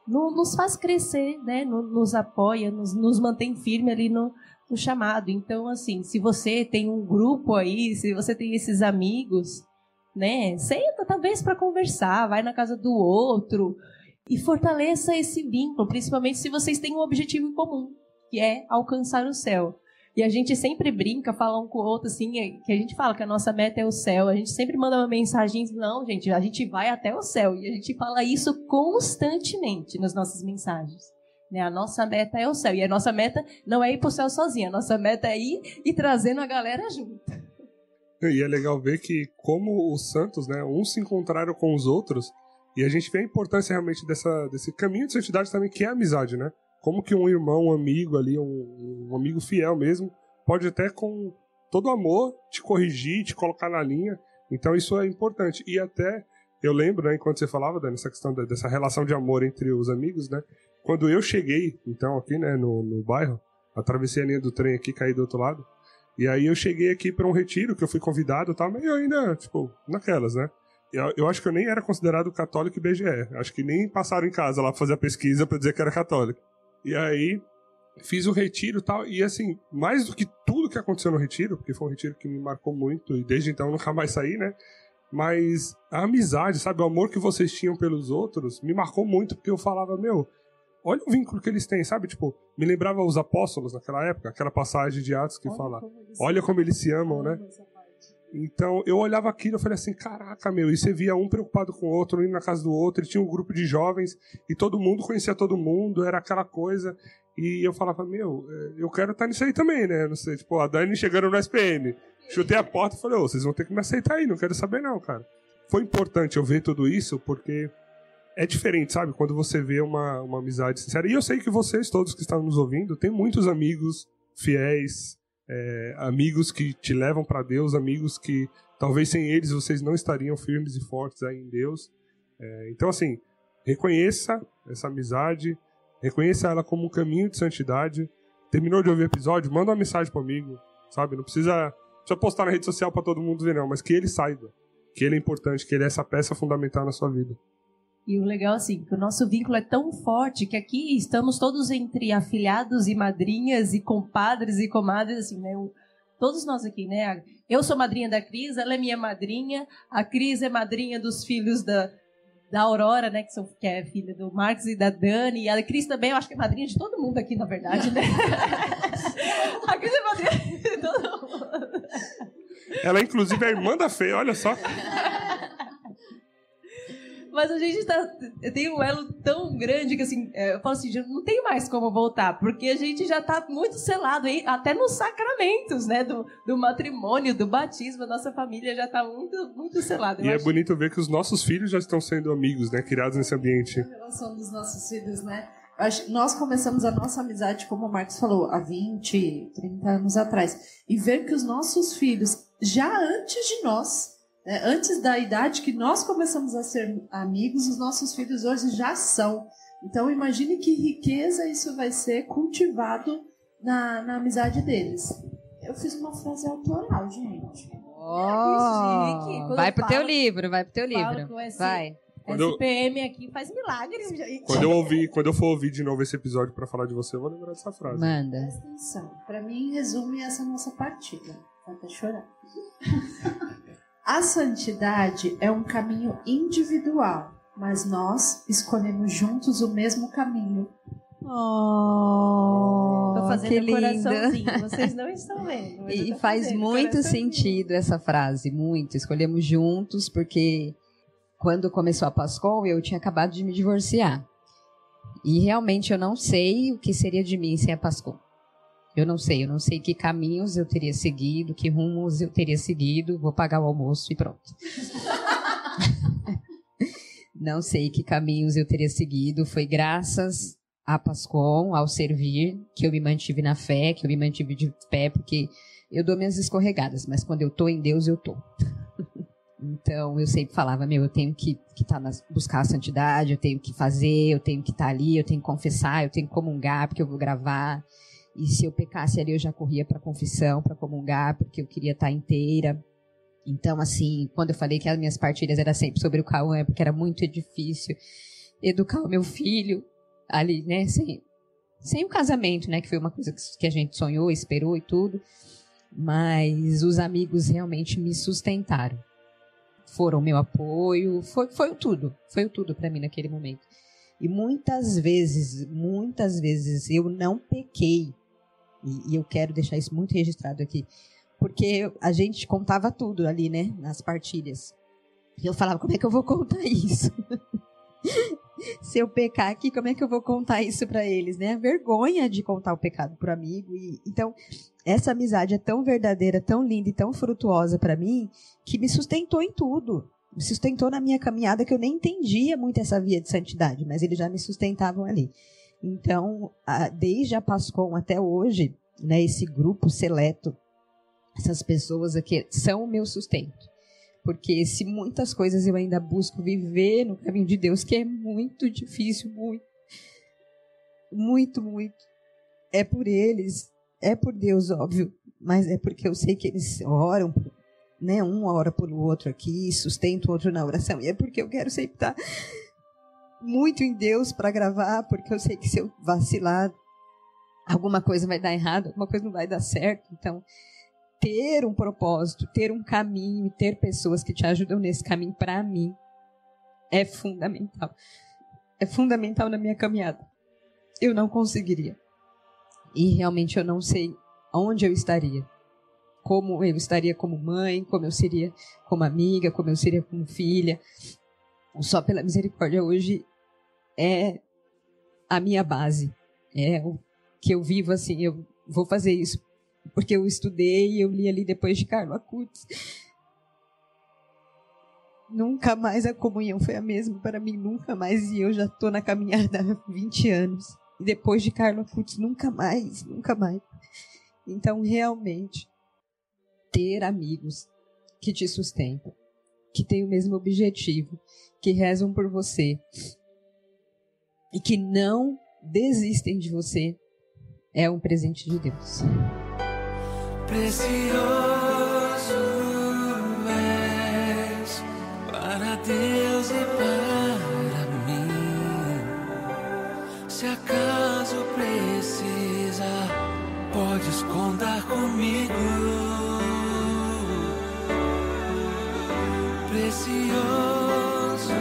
nos faz crescer, né? Nos apoia, nos mantém firme ali no chamado. Então, assim, se você tem um grupo aí, se você tem esses amigos, né, senta talvez para conversar, vai na casa do outro e fortaleça esse vínculo, principalmente se vocês têm um objetivo em comum, que é alcançar o céu. E a gente sempre brinca, fala um com o outro, assim, que a gente fala que a nossa meta é o céu, a gente sempre manda uma mensagem, não, gente, a gente vai até o céu, e a gente fala isso constantemente nas nossas mensagens. Né? A nossa meta é o céu. E a nossa meta não é ir pro céu sozinha. A nossa meta é ir e trazendo a galera junto. E é legal ver que como os santos, né, uns se encontraram com os outros, e a gente vê a importância realmente desse caminho de santidade também, que é a amizade, né? Como que um irmão, um amigo ali, um amigo fiel mesmo, pode até com todo amor te corrigir, te colocar na linha. Então isso é importante. E até, eu lembro, né, enquanto você falava, Dani, essa questão dessa relação de amor entre os amigos, né? Quando eu cheguei, então, aqui, né, no bairro, atravessei a linha do trem aqui, caí do outro lado, e aí eu cheguei aqui para um retiro, que eu fui convidado e tal, mas eu ainda, tipo, naquelas, né? Eu acho que eu nem era considerado católico IBGE, acho que nem passaram em casa lá pra fazer a pesquisa para dizer que era católico. E aí, fiz o retiro e tal, e assim, mais do que tudo que aconteceu no retiro, porque foi um retiro que me marcou muito, e desde então eu nunca mais saí, né? Mas a amizade, sabe, o amor que vocês tinham pelos outros, me marcou muito, porque eu falava, olha o vínculo que eles têm, sabe? Tipo, me lembrava os apóstolos naquela época, aquela passagem de Atos que fala, olha como eles se amam, né? Então, eu olhava aquilo e eu falei assim, caraca, e você via um preocupado com o outro, indo na casa do outro, e tinha um grupo de jovens, e todo mundo conhecia todo mundo, era aquela coisa, e eu falava, eu quero estar nisso aí também, né? Não sei, tipo, a Dani chegando no SPM, chutei a porta e falei, vocês vão ter que me aceitar aí, não quero saber não, cara. Foi importante eu ver tudo isso, porque é diferente, sabe? Quando você vê uma amizade sincera. E eu sei que vocês, todos que estão nos ouvindo, têm muitos amigos fiéis, amigos que te levam para Deus, amigos que talvez sem eles vocês não estariam firmes e fortes aí em Deus. Então, assim, reconheça essa amizade, reconheça ela como um caminho de santidade. Terminou de ouvir o episódio? Manda uma mensagem pro amigo, sabe? Não precisa postar na rede social para todo mundo ver, não, mas que ele saiba que ele é importante, que ele é essa peça fundamental na sua vida. E o legal, assim, que o nosso vínculo é tão forte que aqui estamos todos entre afilhados e madrinhas e compadres e comadres, assim, né? Todos nós aqui, né? Eu sou madrinha da Cris, ela é minha madrinha, a Cris é madrinha dos filhos da Aurora, né? Que é filha do Marcos e da Dani, e a Cris também, eu acho que é madrinha de todo mundo aqui, na verdade, né? A Cris é madrinha de todo mundo. Ela, inclusive, é a irmã da Fê, olha só. Mas a gente tem um elo tão grande que, assim, eu falo assim, não tem mais como voltar, porque a gente já está muito selado aí, até nos sacramentos, né, do matrimônio, do batismo, a nossa família já está muito, muito selada. E é bonito ver que os nossos filhos já estão sendo amigos, né, criados nesse ambiente. A relação dos nossos filhos, né? Nós começamos a nossa amizade, como o Marcos falou, há 20, 30 anos atrás. E ver que os nossos filhos, já antes de nós, antes da idade que nós começamos a ser amigos, os nossos filhos hoje já são. Então, imagine que riqueza isso vai ser cultivado na amizade deles. Eu fiz uma frase autoral, gente. Vai pro teu livro, vai pro teu livro. Vai. SPM aqui faz milagres, gente. Quando eu for ouvir de novo esse episódio pra falar de você, eu vou lembrar dessa frase. Manda. Presta atenção. Pra mim, resume essa nossa partida. Vai até chorar. A santidade é um caminho individual, mas nós escolhemos juntos o mesmo caminho. Tô fazendo que linda. coraçãozinho. Vocês não estão vendo. Mas E eu tô faz fazendo muito coraçãozinho. sentido essa frase, muito. Escolhemos juntos, porque quando começou a Pascom, eu tinha acabado de me divorciar. E realmente eu não sei o que seria de mim sem a Pascom. Eu não sei que caminhos eu teria seguido, que rumos eu teria seguido, vou pagar o almoço e pronto. Não sei que caminhos eu teria seguido, foi graças a Pascom, ao servir, que eu me mantive na fé, que eu me mantive de pé, porque eu dou minhas escorregadas, mas quando eu tô em Deus, eu tô. Então, eu sempre falava, eu tenho que buscar a santidade, eu tenho que fazer, eu tenho que estar ali, eu tenho que confessar, eu tenho que comungar, porque eu vou gravar. E se eu pecasse ali, eu já corria para confissão, para comungar, porque eu queria estar inteira. Então, assim, quando eu falei que as minhas partilhas eram sempre sobre o Cauã, porque era muito difícil educar o meu filho ali, né, sem o casamento, né, que foi uma coisa que a gente sonhou, esperou e tudo. Mas os amigos realmente me sustentaram. Foram meu apoio, foi tudo para mim naquele momento. E muitas vezes eu não pequei. E eu quero deixar isso muito registrado aqui. Porque a gente contava tudo ali, né? Nas partilhas. E eu falava, como é que eu vou contar isso? Se eu pecar aqui, como é que eu vou contar isso para eles, né? A vergonha de contar o pecado pro amigo. Então, essa amizade é tão verdadeira, tão linda e tão frutuosa para mim, que me sustentou em tudo. Me sustentou na minha caminhada, que eu nem entendia muito essa via de santidade, mas eles já me sustentavam ali. Então, desde a Pascom até hoje, né, esse grupo seleto, essas pessoas aqui são o meu sustento. Porque se muitas coisas eu ainda busco viver no caminho de Deus, que é muito difícil, muito, é por eles, é por Deus, óbvio, mas é porque eu sei que eles oram, né, um ora pelo outro aqui, sustenta o outro na oração, e é porque eu quero sempre estar muito em Deus para gravar, porque eu sei que se eu vacilar, alguma coisa vai dar errado, alguma coisa não vai dar certo. Então, ter um propósito, ter um caminho e ter pessoas que te ajudam nesse caminho, para mim, é fundamental. É fundamental na minha caminhada. Eu não conseguiria. E realmente eu não sei onde eu estaria. Como eu estaria como mãe, como eu seria como amiga, como eu seria como filha. Só pela misericórdia hoje é a minha base. É o que eu vivo assim, eu vou fazer isso porque eu estudei e eu li ali depois de Carla Cutts. Nunca mais a comunhão foi a mesma para mim, nunca mais. E eu já estou na caminhada há 20 anos. E depois de Carla Cutts, nunca mais. Então, realmente, ter amigos que te sustentam, que têm o mesmo objetivo, que rezam por você e que não desistem de você, é um presente de Deus. Precioso és para Deus e para mim. Se acaso precisar, podes contar comigo. Precioso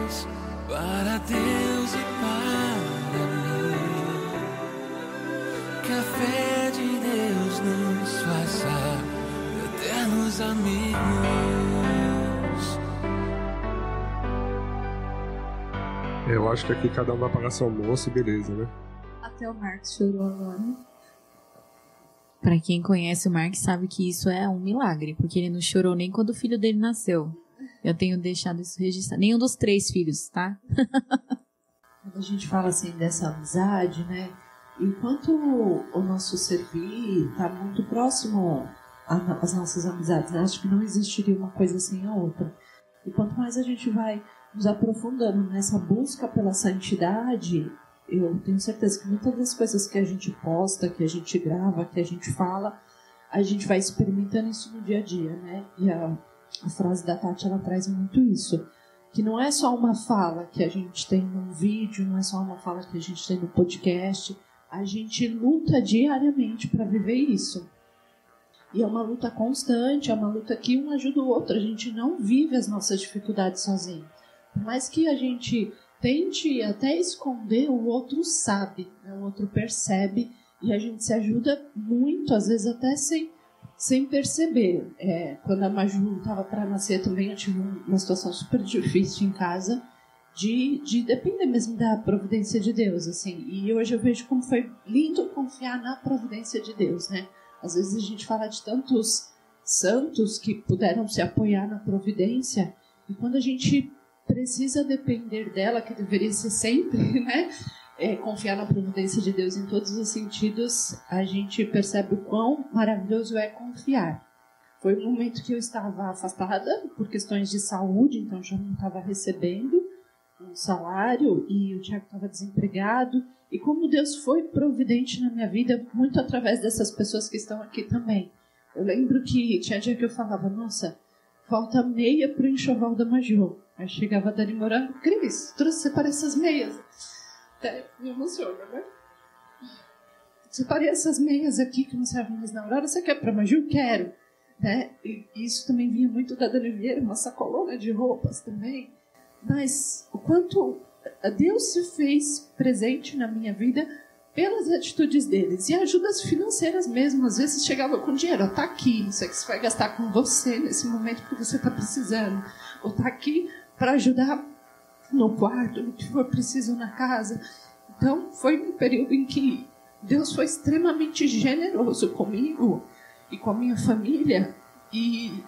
és para Deus e para mim. Que a fé de Deus nos faça eternos amigos. Eu acho que aqui cada um vai pagar seu almoço e beleza, né? Até o Marcos chorou agora. Pra quem conhece o Mark sabe que isso é um milagre, porque ele não chorou nem quando o filho dele nasceu. Eu tenho deixado isso registrado. Nenhum dos 3 filhos, tá? Quando a gente fala assim dessa amizade, né? Enquanto o nosso servir está muito próximo às nossas amizades, né? Acho que não existiria uma coisa sem a outra. E quanto mais a gente vai nos aprofundando nessa busca pela santidade, eu tenho certeza que muitas das coisas que a gente posta, que a gente grava, que a gente fala, a gente vai experimentando isso no dia a dia, né? E a frase da Tati, ela traz muito isso. Que não é só uma fala que a gente tem num vídeo, não é só uma fala que a gente tem no podcast. A gente luta diariamente para viver isso. E é uma luta constante, é uma luta que um ajuda o outro. A gente não vive as nossas dificuldades sozinho. Por mais que a gente tente até esconder, o outro sabe, né? O outro percebe. E a gente se ajuda muito, às vezes até sem perceber. Quando a Maju estava para nascer também, eu tive uma situação super difícil em casa, de depender mesmo da providência de Deus, assim. E hoje eu vejo como foi lindo confiar na providência de Deus, né? Às vezes a gente fala de tantos santos que puderam se apoiar na providência, e quando a gente precisa depender dela, que deveria ser sempre, né? Confiar na providência de Deus em todos os sentidos, a gente percebe o quão maravilhoso é confiar. Foi um momento que eu estava afastada por questões de saúde, então já não estava recebendo um salário e o Tiago estava desempregado. E como Deus foi providente na minha vida, muito através dessas pessoas que estão aqui também. Eu lembro que tinha dia que eu falava, nossa, falta meia para o enxoval da Maju. Aí chegava a Dani Morango, Cris, separei essas meias. Até me emociona, né? Separei essas meias aqui que não servem mais na Aurora. Você quer para Maju? Quero. Né? E isso também vinha muito da Dani Vieira, uma sacolona de roupas também. Mas o quanto Deus se fez presente na minha vida pelas atitudes deles. E ajudas financeiras mesmo. Às vezes chegava com dinheiro. Está aqui, isso aqui você vai gastar com você nesse momento que você está precisando. Ou está aqui para ajudar no quarto, no que for preciso na casa. Então, foi um período em que Deus foi extremamente generoso comigo e com a minha família. E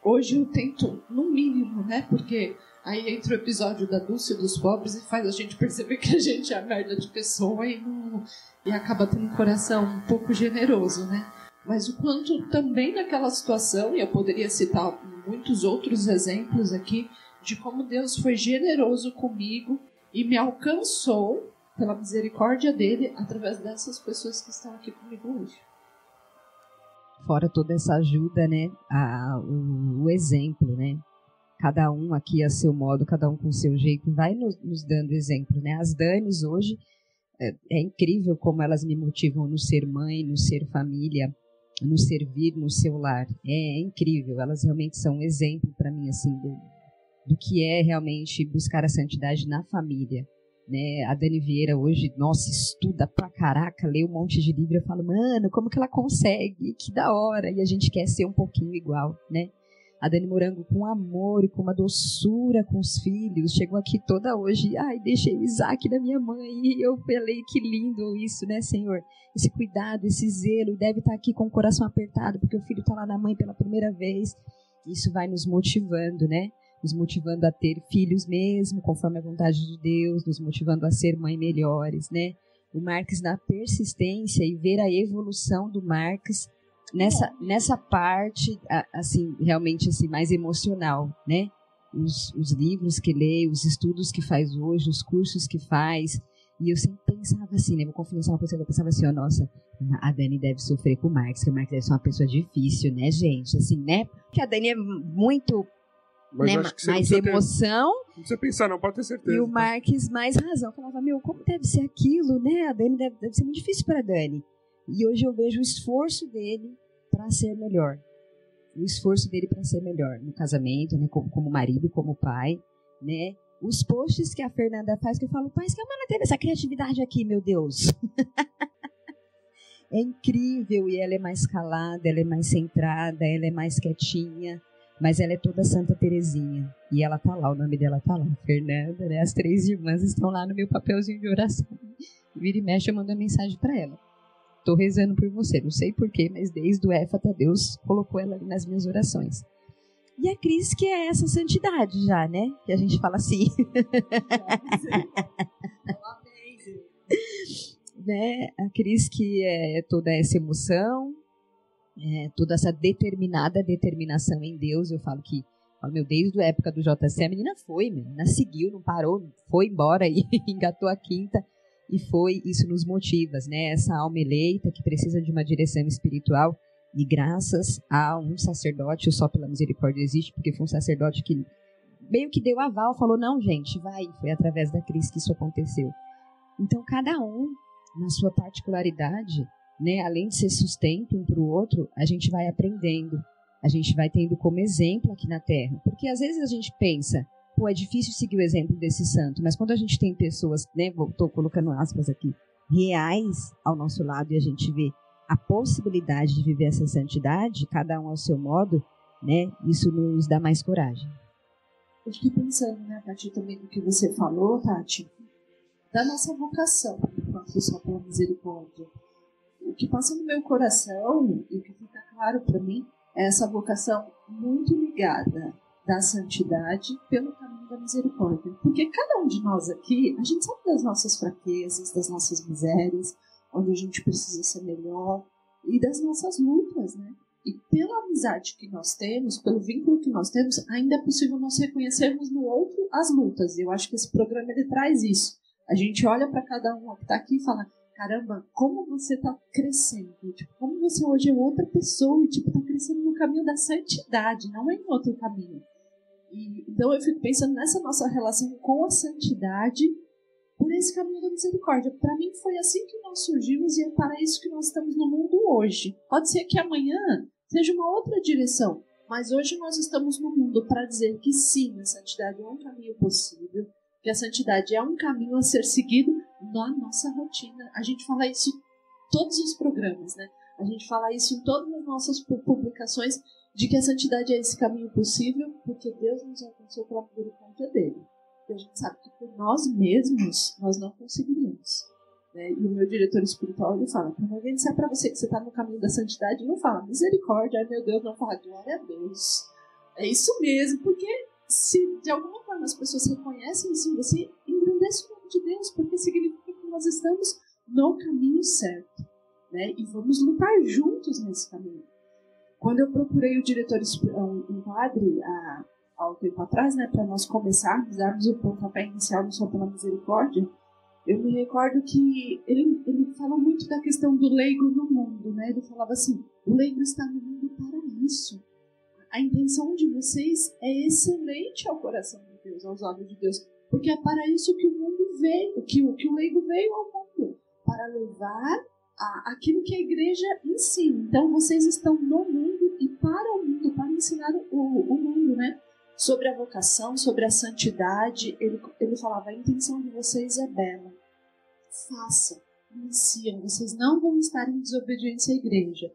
hoje eu tento, no mínimo, né? Porque aí entra o episódio da Dulce dos pobres e faz a gente perceber que a gente é a merda de pessoa e acaba tendo um coração um pouco generoso, né? Mas o quanto também naquela situação, e eu poderia citar muitos outros exemplos aqui, de como Deus foi generoso comigo e me alcançou pela misericórdia dele através dessas pessoas que estão aqui comigo hoje. Fora toda essa ajuda, né, o exemplo, né, cada um aqui a seu modo, cada um com o seu jeito, vai nos dando exemplo, né, as Danis hoje, é incrível como elas me motivam no ser mãe, no ser família, no servir no seu lar, é incrível, elas realmente são um exemplo para mim, assim, do que é realmente buscar a santidade na família, né? A Dani Vieira hoje, nossa, estuda pra caraca, lê um monte de livro, eu falo, mano, como que ela consegue? Que da hora! E a gente quer ser um pouquinho igual, né? A Dani Morango com amor e com uma doçura com os filhos, chegou aqui toda hoje, ai, deixei o Isaac da minha mãe, e eu falei, que lindo isso, né, Senhor? Esse cuidado, esse zelo, deve estar aqui com o coração apertado, porque o filho está lá na mãe pela primeira vez. Isso vai nos motivando, né? Nos motivando a ter filhos mesmo, conforme a vontade de Deus, nos motivando a ser mãe melhores, né? O Marques na persistência e ver a evolução do Marques nessa parte, assim, realmente assim, mais emocional, né? Os livros que lê, os estudos que faz hoje, os cursos que faz. E eu sempre pensava assim, né? Vou confessar uma coisa, eu pensava assim, ó, nossa, a Dani deve sofrer com o Marques, que o Marques deve ser uma pessoa difícil, né, gente? Assim, né? Porque a Dani é muito... Mas né, acho que você mais não precisa emoção. Não precisa pensar, não, pode ter certeza. E o Marques mais razão. Eu falava, meu, como deve ser aquilo, né? A Dani deve ser muito difícil para a Dani. E hoje eu vejo o esforço dele para ser melhor. O esforço dele para ser melhor no casamento, né? Como marido, como pai, né? Os posts que a Fernanda faz, que eu falo, pai, que a Mana teve essa criatividade aqui, meu Deus. É incrível. E ela é mais calada, ela é mais centrada, ela é mais quietinha. Mas ela é toda Santa Terezinha. E ela tá lá, o nome dela tá lá. Fernanda, né? As 3 irmãs estão lá no meu papelzinho de oração. Vira e mexe, eu mando uma mensagem para ela. Tô rezando por você. Não sei porquê, mas desde o Éfata, Deus colocou ela ali nas minhas orações. E a Cris, que é essa santidade já, né? Que a gente fala assim. Né? A Cris, que é toda essa emoção, toda essa determinação em Deus. Eu falo que, desde a época do JC, a menina foi, seguiu, não parou, foi embora e engatou a quinta. e isso nos motiva, né? Essa alma eleita que precisa de uma direção espiritual, e graças a um sacerdote, o Só Pela Misericórdia existe, porque foi um sacerdote que meio que deu aval, falou, não, gente, vai, foi através da Cris que isso aconteceu. Então, cada um, na sua particularidade, né, além de ser sustento um para o outro, a gente vai aprendendo, a gente vai tendo como exemplo aqui na Terra. Porque às vezes a gente pensa, pô, é difícil seguir o exemplo desse santo, mas quando a gente tem pessoas, né, estou colocando aspas aqui, reais ao nosso lado, e a gente vê a possibilidade de viver essa santidade, cada um ao seu modo, né, isso nos dá mais coragem. Eu fiquei pensando, né, a partir também do que você falou, Tati, da nossa vocação, enquanto Só Pela Misericórdia. O que passa no meu coração, e o que fica claro para mim, é essa vocação muito ligada da santidade pelo caminho da misericórdia. Porque cada um de nós aqui, a gente sabe das nossas fraquezas, das nossas misérias, onde a gente precisa ser melhor, e das nossas lutas, né? E pela amizade que nós temos, pelo vínculo que nós temos, ainda é possível nós reconhecermos no outro as lutas. E eu acho que esse programa ele traz isso. A gente olha para cada um que está aqui e fala, caramba, como você está crescendo. Tipo, como você hoje é outra pessoa e está crescendo no caminho da santidade, não é em outro caminho. Então eu fico pensando nessa nossa relação com a santidade por esse caminho da misericórdia. Para mim foi assim que nós surgimos e é para isso que nós estamos no mundo hoje. Pode ser que amanhã seja uma outra direção, mas hoje nós estamos no mundo para dizer que sim, a santidade é um caminho possível, que a santidade é um caminho a ser seguido na nossa rotina. A gente fala isso em todos os programas, né? A gente fala isso em todas as nossas publicações, de que a santidade é esse caminho possível, porque Deus nos alcançou pela misericórdia dele. E a gente sabe que por nós mesmos, nós não conseguiríamos. Né? E o meu diretor espiritual, ele fala, quando alguém disser para você que você está no caminho da santidade, não fala misericórdia, ai meu Deus, não fala glória a Deus. É isso mesmo, porque se de alguma forma as pessoas reconhecem isso em você, engrandece o nome de Deus, porque significa que nós estamos no caminho certo. Né? E vamos lutar juntos nesse caminho. Quando eu procurei o diretor, um padre, há um tempo atrás, né, para nós começarmos, darmos o pontapé inicial no Só Pela Misericórdia, eu me recordo que ele fala muito da questão do leigo no mundo, né? Ele falava assim, o leigo está no mundo para isso. A intenção de vocês é excelente ao coração de Deus, aos olhos de Deus, porque é para isso que o mundo veio, que o leigo veio ao mundo, para levar aquilo que a igreja ensina. Então vocês estão no mundo e para o mundo, para ensinar o mundo, né? Sobre a vocação, sobre a santidade, ele falava, a intenção de vocês é bela. Façam, iniciam, vocês não vão estar em desobediência à igreja.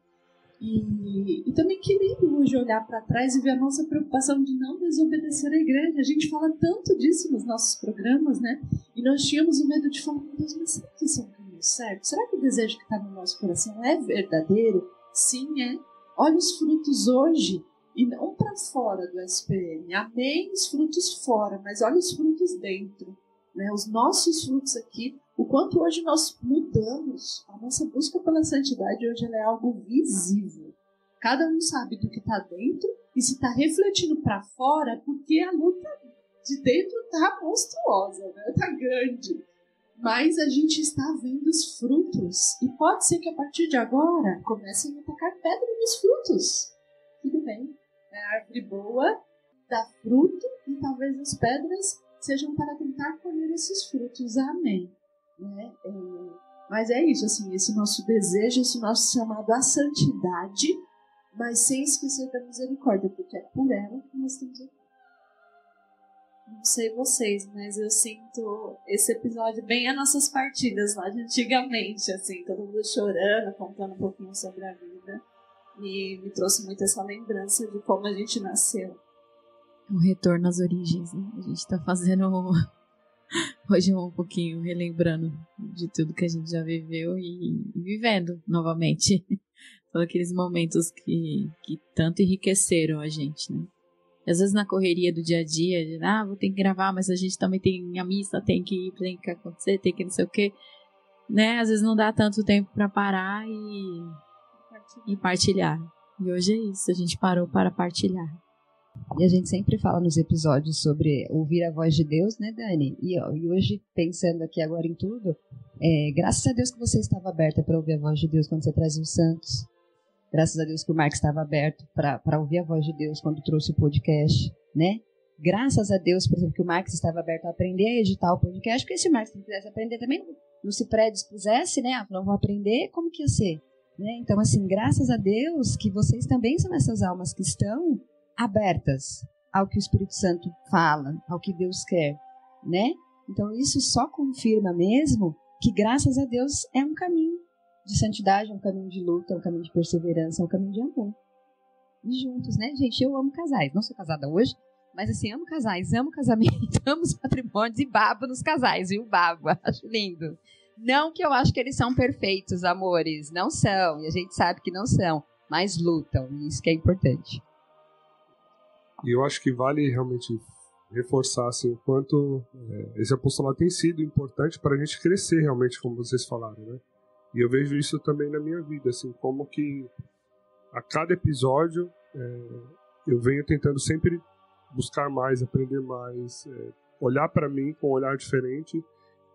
E também que lindo hoje olhar para trás e ver a nossa preocupação de não desobedecer à igreja. A gente fala tanto disso nos nossos programas, né? E nós tínhamos o medo de falar, meu Deus, mas será que isso é um caminho certo? Será que o desejo que está no nosso coração é verdadeiro? Sim, é. Olha os frutos hoje. E não para fora do SPM. Amém os frutos fora, mas olha os frutos dentro. Né? Os nossos frutos aqui, o quanto hoje nós mudamos. A nossa busca pela santidade hoje ela é algo visível. Cada um sabe do que está dentro e se está refletindo para fora, porque a luta de dentro está monstruosa, né? Está grande. Mas a gente está vendo os frutos. E pode ser que a partir de agora comecem a tacar pedra nos frutos. Tudo bem. A árvore boa dá fruto e talvez as pedras sejam para tentar colher esses frutos. Amém. Né? Mas é isso, assim, esse nosso desejo, esse nosso chamado à santidade, mas sem esquecer da misericórdia, porque é por ela que nós estamos aqui. Não sei vocês, mas eu sinto esse episódio bem as nossas partidas lá de antigamente, assim, todo mundo chorando, contando um pouquinho sobre a vida. E me trouxe muito essa lembrança de como a gente nasceu. Um retorno às origens, né? A gente tá fazendo hoje um pouquinho, relembrando de tudo que a gente já viveu e vivendo novamente. Todos aqueles momentos que tanto enriqueceram a gente, né? E às vezes na correria do dia a dia, vou ter que gravar, mas a gente também tem a missa, tem que ir, tem que acontecer, tem que não sei o quê. Né? Às vezes não dá tanto tempo pra parar e partilhar. E hoje é isso, a gente parou para partilhar. E a gente sempre fala nos episódios sobre ouvir a voz de Deus, né, Dani? E hoje, pensando aqui agora em tudo, graças a Deus que você estava aberta para ouvir a voz de Deus quando você trazia os santos. Graças a Deus que o Marcos estava aberto para ouvir a voz de Deus quando trouxe o podcast, né? Graças a Deus, por exemplo, que o Marcos estava aberto a aprender a editar o podcast, porque se o Marcos não quisesse aprender também, não se predispusesse, né? Não vou aprender, como que ia ser? Né? Então, assim, graças a Deus que vocês também são essas almas que estão abertas ao que o Espírito Santo fala, ao que Deus quer, né? Então, isso só confirma mesmo que, graças a Deus, é um caminho de santidade, é um caminho de luta, é um caminho de perseverança, é um caminho de amor. E juntos, né, gente? Eu amo casais. Não sou casada hoje, mas assim, amo casais, amo casamento, amo os matrimônios e babo nos casais, viu? Babo, acho lindo. Não que eu acho que eles são perfeitos, amores. Não são, e a gente sabe que não são, mas lutam, e isso que é importante. E eu acho que vale realmente reforçar assim, o quanto esse apostolado tem sido importante para a gente crescer realmente, como vocês falaram, né? E eu vejo isso também na minha vida, assim, como que a cada episódio eu venho tentando sempre buscar mais, aprender mais, olhar para mim com um olhar diferente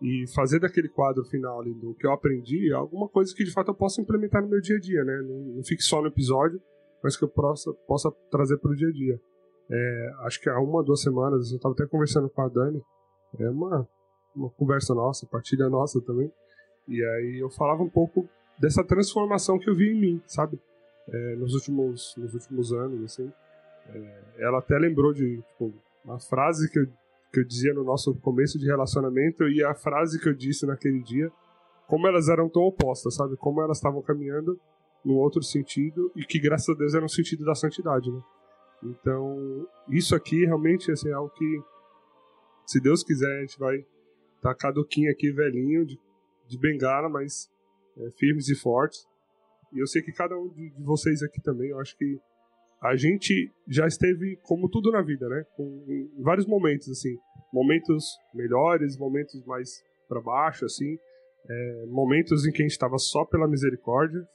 e fazer daquele quadro final ali do que eu aprendi alguma coisa que de fato eu possa implementar no meu dia a dia, né? Não fique só no episódio, mas que eu possa trazer para o dia a dia. Acho que há 1 ou 2 semanas eu estava até conversando com a Dani, uma conversa nossa, partilha nossa também, e aí eu falava um pouco dessa transformação que eu vi em mim, sabe? Nos últimos anos, assim. Ela até lembrou de uma frase que eu dizia no nosso começo de relacionamento e a frase que eu disse naquele dia, como elas eram tão opostas, sabe? Como elas estavam caminhando num outro sentido e que, graças a Deus, era um sentido da santidade, né? Então, isso aqui realmente assim, é algo que, se Deus quiser, a gente vai estar caduquinho aqui, velhinho, de bengala, mas firmes e fortes. E eu sei que cada um de vocês aqui também, eu acho que a gente já esteve, como tudo na vida, né? Em vários momentos, assim. Momentos melhores, momentos mais para baixo, assim. Momentos em que a gente estava só pela misericórdia.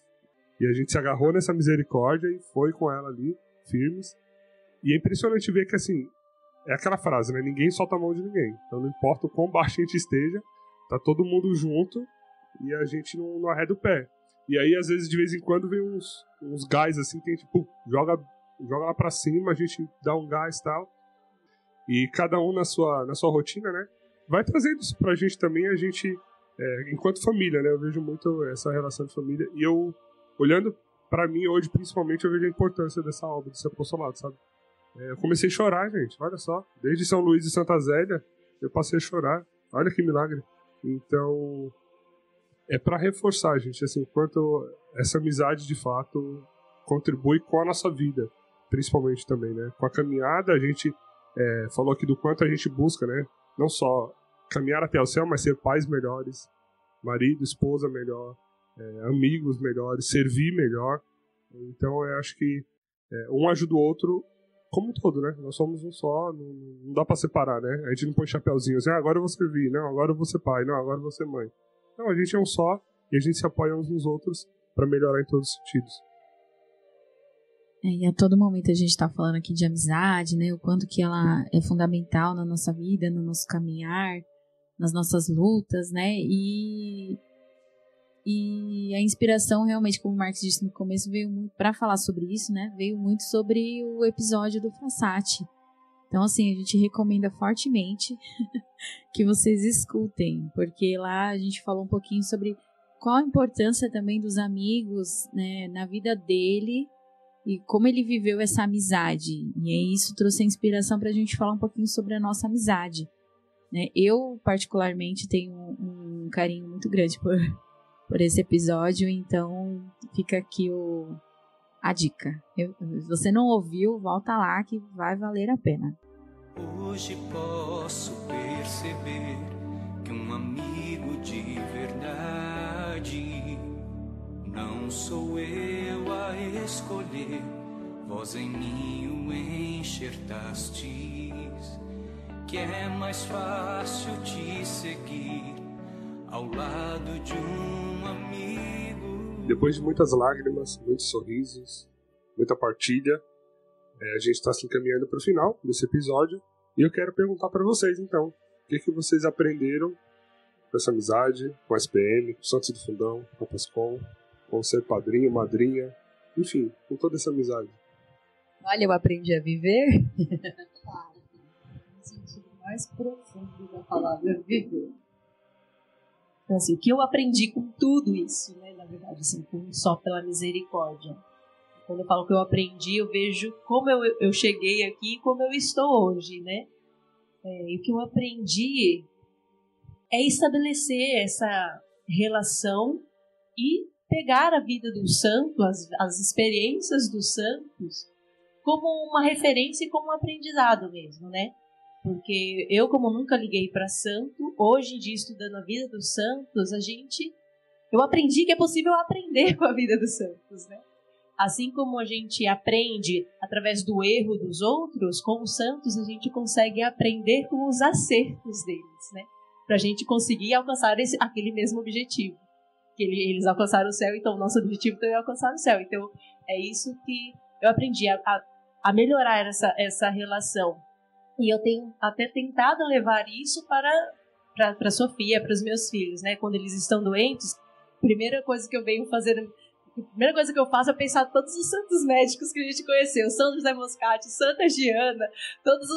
E a gente se agarrou nessa misericórdia e foi com ela ali, firmes. E é impressionante ver que, assim, é aquela frase, né? Ninguém solta a mão de ninguém. Então não importa o quão baixo a gente esteja, tá todo mundo junto e a gente não arreda o pé. E aí, às vezes, de vez em quando, vem uns gás, assim, que a gente joga lá pra cima, a gente dá um gás e tal. E cada um na sua rotina, né? Vai trazendo isso pra gente também, a gente, enquanto família, né? Eu vejo muito essa relação de família. E eu, olhando pra mim hoje, principalmente, eu vejo a importância dessa obra, desse apostolado, sabe? Eu comecei a chorar, gente, olha só. Desde São Luís e Santa Zélia, eu passei a chorar. Olha que milagre. Então, é para reforçar, gente, assim, o quanto essa amizade, de fato, contribui com a nossa vida, principalmente também, né? Com a caminhada, a gente falou aqui do quanto a gente busca, né? Não só caminhar até o céu, mas ser pais melhores, marido, esposa melhor, amigos melhores, servir melhor. Então, eu acho que um ajuda o outro como um todo, né? Nós somos um só, não dá pra separar, né? A gente não põe chapéuzinho assim, agora eu vou servir, não, agora eu vou ser pai, não, agora eu vou ser mãe. Não, a gente é um só e a gente se apoia uns nos outros para melhorar em todos os sentidos. E a todo momento a gente está falando aqui de amizade, né? O quanto que ela é fundamental na nossa vida, no nosso caminhar, nas nossas lutas, né? E a inspiração realmente, como o Marcos disse no começo, veio muito para falar sobre isso, né? Veio muito sobre o episódio do Frassati. Então, assim, a gente recomenda fortemente que vocês escutem, porque lá a gente falou um pouquinho sobre qual a importância também dos amigos, né, na vida dele e como ele viveu essa amizade. E aí isso trouxe a inspiração para a gente falar um pouquinho sobre a nossa amizade, né? Eu, particularmente, tenho um carinho muito grande por esse episódio, então fica aqui a dica. Se você não ouviu, volta lá que vai valer a pena. Hoje posso perceber que um amigo de verdade não sou eu a escolher, vós em mim o enxertastes, que é mais fácil te seguir ao lado de um amigo. Depois de muitas lágrimas, muitos sorrisos, muita partilha, A gente está se encaminhando para o final desse episódio e eu quero perguntar para vocês, então, o que vocês aprenderam com essa amizade, com a SPM, com o Santos do Fundão, com a Pascom, com ser padrinho, madrinha, enfim, com toda essa amizade. Olha, eu aprendi a viver. Claro, no sentido mais profundo da palavra viver. Então, assim, o que eu aprendi com tudo isso, né, na verdade, assim, só pela misericórdia. Quando eu falo que eu aprendi, eu vejo como eu cheguei aqui e como eu estou hoje, né? E o que eu aprendi é estabelecer essa relação e pegar a vida do santo, as experiências dos santos, como uma referência e como um aprendizado mesmo, né? Porque eu, como nunca liguei para santo, hoje em dia, estudando a vida dos santos, eu aprendi que é possível aprender com a vida dos santos, né? Assim como a gente aprende através do erro dos outros, com os santos a gente consegue aprender com os acertos deles, né? Para a gente conseguir alcançar aquele mesmo objetivo. Que eles alcançaram o céu, então o nosso objetivo também é alcançar o céu. Então é isso que eu aprendi, a melhorar essa relação. E eu tenho até tentado levar isso para a Sofia, para os meus filhos, né? Quando eles estão doentes, a primeira coisa que eu faço é pensar todos os santos médicos que a gente conheceu. São José Moscati, Santa Giana, todos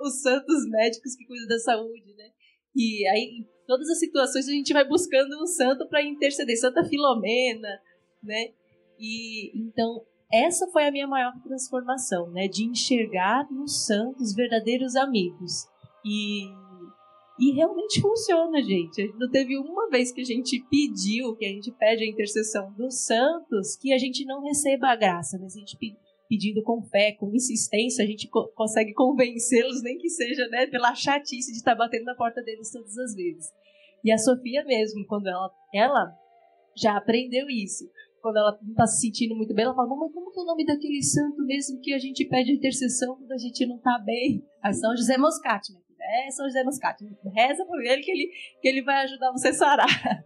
os santos médicos que cuidam da saúde, né? E aí, em todas as situações, a gente vai buscando um santo para interceder. Santa Filomena, né? E então, essa foi a minha maior transformação, né? De enxergar nos santos verdadeiros amigos. E realmente funciona, gente. Não teve uma vez que a gente pede a intercessão dos santos, que a gente não receba a graça, mas a gente pedindo com fé, com insistência, a gente consegue convencê-los, nem que seja, né, pela chatice de estar batendo na porta deles todas as vezes. E a Sofia mesmo, quando ela já aprendeu isso, quando ela não está se sentindo muito bem, ela fala, mas como que é o nome daquele santo mesmo que a gente pede intercessão quando a gente não está bem? É São José Moscati, né? São José Moscati. Reza por ele que ele vai ajudar você a sarar.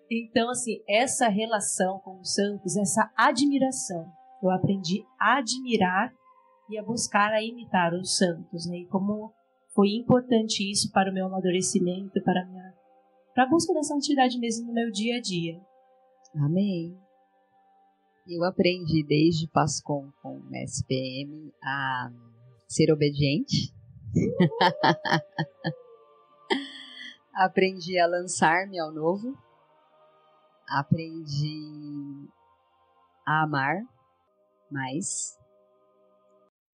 Então, assim, essa relação com os santos, essa admiração, eu aprendi a admirar e a buscar a imitar os santos, né? E como foi importante isso para o meu amadurecimento, para a busca da santidade mesmo no meu dia a dia. Amém. Eu aprendi desde Pascom com SPM a ser obediente. Aprendi a lançar-me ao novo. Aprendi a amar mais.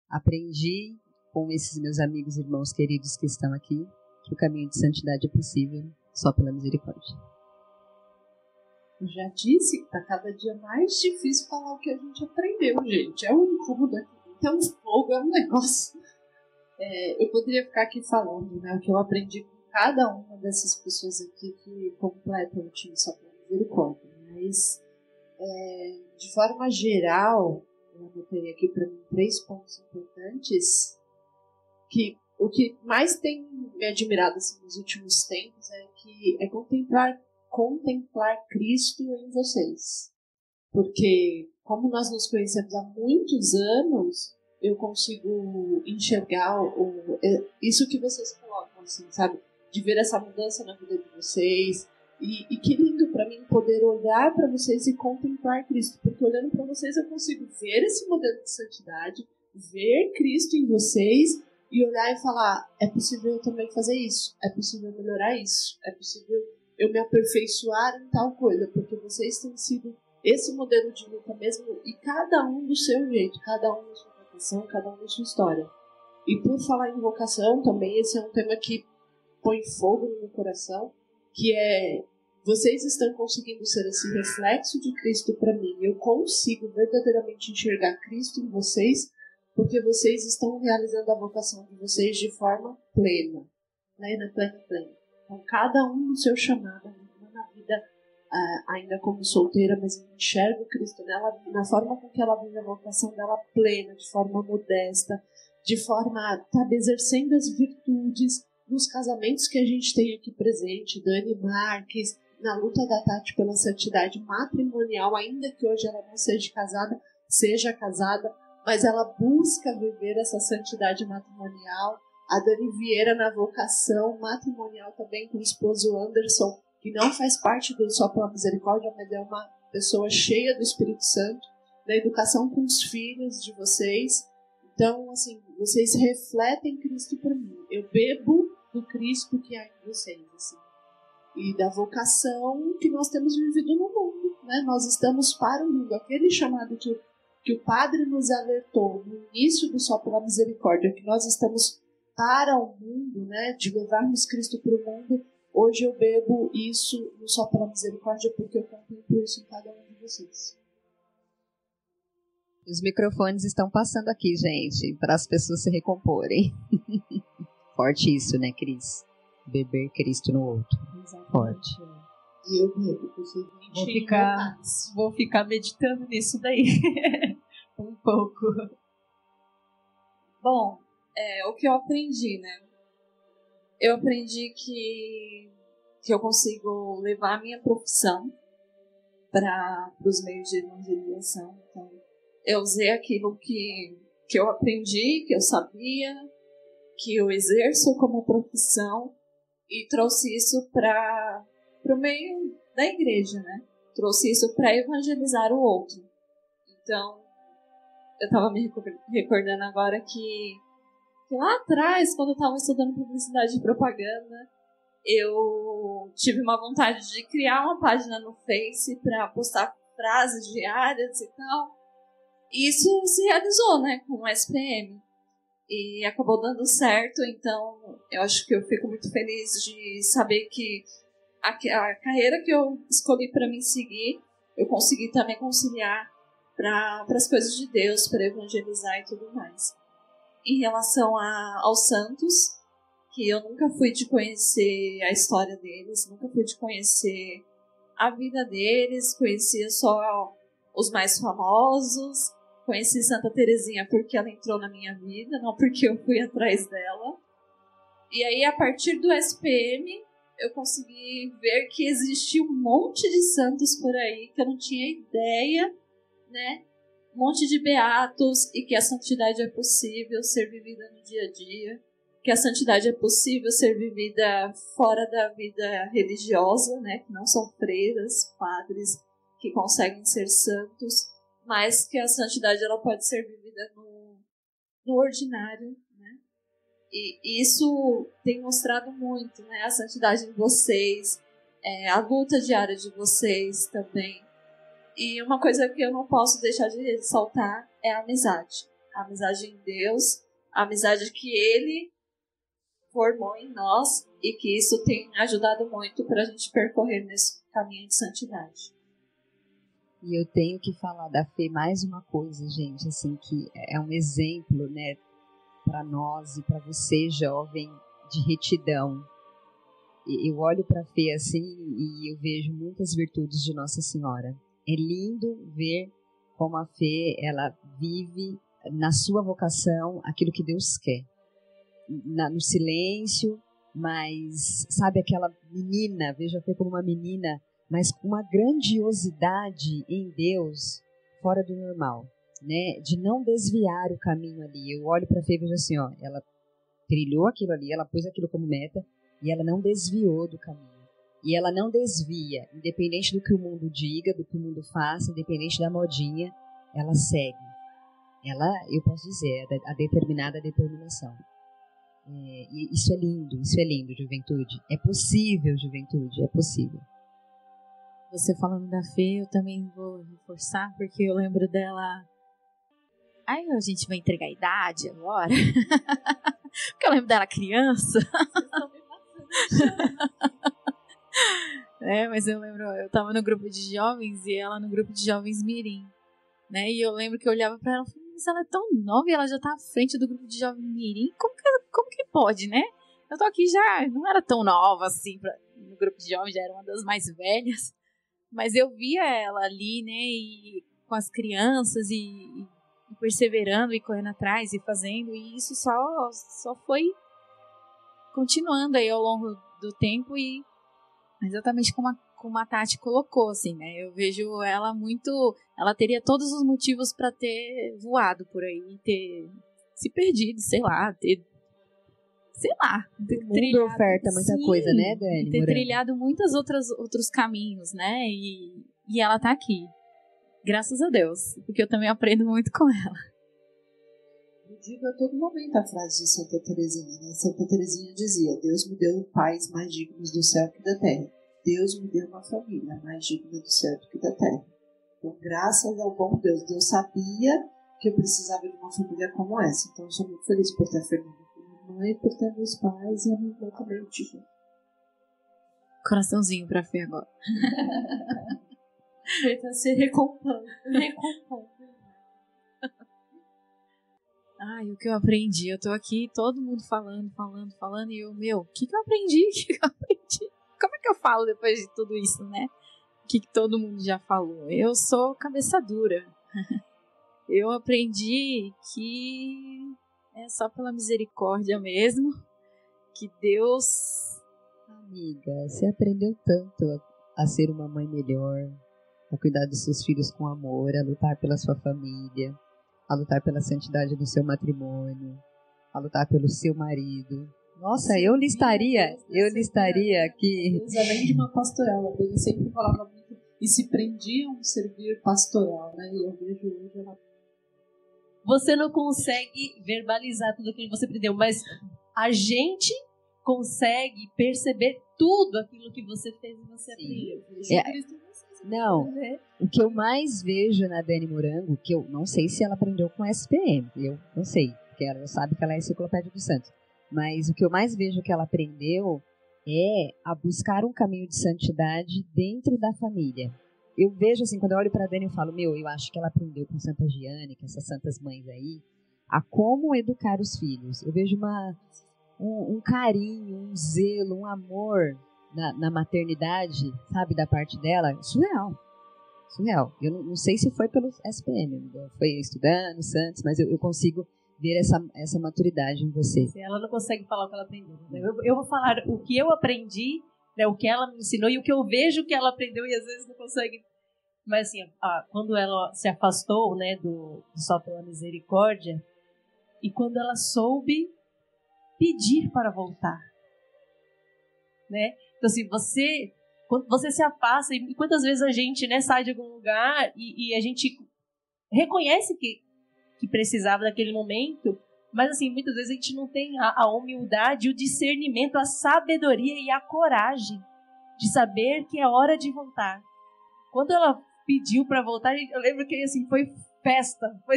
Aprendi com esses meus amigos e irmãos queridos que estão aqui que o caminho de santidade é possível só pela misericórdia. Eu já disse que está cada dia mais difícil falar o que a gente aprendeu, gente. É um incômodo aqui, é um fogo, é um negócio. Eu poderia ficar aqui falando, né, o que eu aprendi com cada uma dessas pessoas aqui que completam o time só pela misericórdia. Mas, de forma geral, eu anotei aqui para mim 3 pontos importantes que o que mais tem me admirado assim, nos últimos tempos é contemplar Cristo em vocês. Porque, como nós nos conhecemos há muitos anos, eu consigo enxergar isso que vocês colocam, assim, sabe? De ver essa mudança na vida de vocês. E que lindo para mim poder olhar para vocês e contemplar Cristo. Porque olhando para vocês eu consigo ver esse modelo de santidade, ver Cristo em vocês e olhar e falar, é possível eu também fazer isso, é possível melhorar isso, é possível eu me aperfeiçoar em tal coisa, porque vocês têm sido esse modelo de luta mesmo, e cada um do seu jeito, cada um da sua vocação, cada um da sua história. E por falar em vocação também, esse é um tema que põe fogo no meu coração, que é, vocês estão conseguindo ser esse reflexo de Cristo para mim, eu consigo verdadeiramente enxergar Cristo em vocês, porque vocês estão realizando a vocação de vocês de forma plena, plena. Então, cada um no seu chamado, na vida, ainda como solteira, mas eu enxergo Cristo nela, na forma com que ela vive a vocação dela plena, de forma modesta, de forma, sabe, exercendo as virtudes nos casamentos que a gente tem aqui presente, Dani Marques, na luta da Tati pela santidade matrimonial, ainda que hoje ela não seja casada, mas ela busca viver essa santidade matrimonial. A Dani Vieira na vocação matrimonial também com o esposo Anderson, que não faz parte do Só pela Misericórdia, mas é uma pessoa cheia do Espírito Santo, da educação com os filhos de vocês. Então, assim, vocês refletem Cristo para mim. Eu bebo do Cristo que há em vocês, assim. E da vocação que nós temos vivido no mundo, né? Nós estamos para o mundo. Aquele chamado que o Padre nos alertou no início do Só pela Misericórdia, que nós estamos para o mundo, né? De levarmos Cristo para o mundo. Hoje eu bebo isso no Só pela Misericórdia porque eu contemplo isso em cada um de vocês. Os microfones estão passando aqui, gente, para as pessoas se recomporem. Forte isso, né, Cris? Beber Cristo no outro. Exatamente. Forte. E eu bebo, Vou ficar meditando nisso daí. Um pouco. Bom, o que eu aprendi, né? Eu aprendi que eu consigo levar a minha profissão para os meios de evangelização. Então, eu usei aquilo que eu aprendi, que eu sabia, que eu exerço como profissão e trouxe isso para o meio da igreja, né? Trouxe isso para evangelizar o outro. Então, eu estava me recordando agora que lá atrás, quando eu estava estudando publicidade e propaganda, eu tive uma vontade de criar uma página no Face para postar frases diárias e tal. E isso se realizou, né, com o SPM. E acabou dando certo, então eu acho que eu fico muito feliz de saber que a carreira que eu escolhi para mim seguir, eu consegui também conciliar para as coisas de Deus, para evangelizar e tudo mais. Em relação aos santos, que eu nunca fui de conhecer a história deles, nunca fui de conhecer a vida deles, conhecia só os mais famosos. Conheci Santa Teresinha porque ela entrou na minha vida, não porque eu fui atrás dela. E aí, a partir do SPM, eu consegui ver que existia um monte de santos por aí que eu não tinha ideia, né? Um monte de beatos, e que a santidade é possível ser vivida no dia a dia, que a santidade é possível ser vivida fora da vida religiosa, né? Que não são freiras, padres que conseguem ser santos, mas que a santidade ela pode ser vivida no ordinário, né? E isso tem mostrado muito, né? A santidade de vocês, a luta diária de vocês também. E uma coisa que eu não posso deixar de ressaltar é a amizade. A amizade em Deus, a amizade que Ele formou em nós e que isso tem ajudado muito para a gente percorrer nesse caminho de santidade. E eu tenho que falar da Fê mais uma coisa, gente, assim, que é um exemplo, né, para nós e para você, jovem, de retidão. Eu olho para a Fê assim e eu vejo muitas virtudes de Nossa Senhora. É lindo ver como a Fê, ela vive na sua vocação aquilo que Deus quer. No silêncio, mas, sabe, aquela menina, vejo a Fê como uma menina, mas com uma grandiosidade em Deus fora do normal, né? De não desviar o caminho ali. Eu olho para a Fê e vejo assim, ó, ela trilhou aquilo ali, ela pôs aquilo como meta e ela não desviou do caminho. E ela não desvia, independente do que o mundo diga, do que o mundo faça, independente da modinha, ela segue. Ela, eu posso dizer, a determinada determinação. E isso é lindo, juventude. É possível, juventude, é possível. Você falando da Fê, eu também vou reforçar, porque eu lembro dela... Aí a gente vai entregar a idade agora. Porque eu lembro dela criança. Mas eu lembro, eu tava no grupo de jovens e ela no grupo de jovens mirim, né? E eu lembro que eu olhava pra ela e falei, mas ela é tão nova e ela já tá à frente do grupo de jovens mirim? Como que pode, né? Eu tô aqui já, não era tão nova assim, no grupo de jovens já era uma das mais velhas. Mas eu via ela ali, né, e com as crianças e perseverando e correndo atrás e fazendo, e isso só foi continuando aí ao longo do tempo e exatamente como a Tati colocou, assim, né? Eu vejo ela muito... Ela teria todos os motivos para ter voado por aí, ter se perdido, sei lá, ter O mundo oferta muita coisa, né, Dani? ter Morango? trilhado outros caminhos, né? E ela tá aqui. Graças a Deus, porque eu também aprendo muito com ela. Eu digo a todo momento a frase de Santa Teresinha, né? Santa Teresinha dizia: Deus me deu pais mais dignos do céu que da terra. Deus me deu uma família mais digna do céu do que da terra. Então, graças ao bom Deus, Deus sabia que eu precisava de uma família como essa. Então, eu sou muito feliz por ter a Fernanda como mãe, por ter meus pais e a minha irmã também, tipo. Coraçãozinho pra Fê agora. Vai ser recompondo. Ai, o que eu aprendi? Eu tô aqui, todo mundo falando, e eu, o que eu aprendi? Como é que eu falo depois de tudo isso, né? O que todo mundo já falou? Eu sou cabeça dura. Eu aprendi que é só pela misericórdia mesmo, que Deus... Amiga, você aprendeu tanto a ser uma mãe melhor, a cuidar dos seus filhos com amor, a lutar pela sua família, a lutar pela santidade do seu matrimônio, a lutar pelo seu marido. Nossa, eu listaria aqui. Deus, além de uma pastoral, ele sempre falava muito e se prendia a um servir pastoral, né? E eu vejo hoje ela... Você não consegue verbalizar tudo aquilo que você aprendeu, mas a gente consegue perceber tudo aquilo que você fez e você aprendeu. Não, o que eu mais vejo na Dani Morango, que eu não sei se ela aprendeu com SPM, eu não sei, porque ela sabe que ela é a enciclopédia dos santos, mas o que eu mais vejo que ela aprendeu é a buscar um caminho de santidade dentro da família. Eu vejo assim, quando eu olho para a Dani, eu falo, eu acho que ela aprendeu com Santa Giane, com essas santas mães aí, a como educar os filhos. Eu vejo um carinho, um zelo, um amor na maternidade, sabe, da parte dela, surreal. Eu não sei se foi pelo SPM, foi estudando, Santos, mas eu consigo ver essa maturidade em você. Ela não consegue falar o que ela aprendeu. Né? Eu vou falar o que eu aprendi, né, o que ela me ensinou e o que eu vejo que ela aprendeu e às vezes não consegue. Mas assim, quando ela se afastou, né, do Só pela Misericórdia, e quando ela soube pedir para voltar, né? Então assim, quando você se afasta, e quantas vezes a gente, né, sai de algum lugar e a gente reconhece que precisava daquele momento, mas assim, muitas vezes a gente não tem a humildade, o discernimento, a sabedoria e a coragem de saber que é hora de voltar. Quando ela pediu para voltar, eu lembro que assim, foi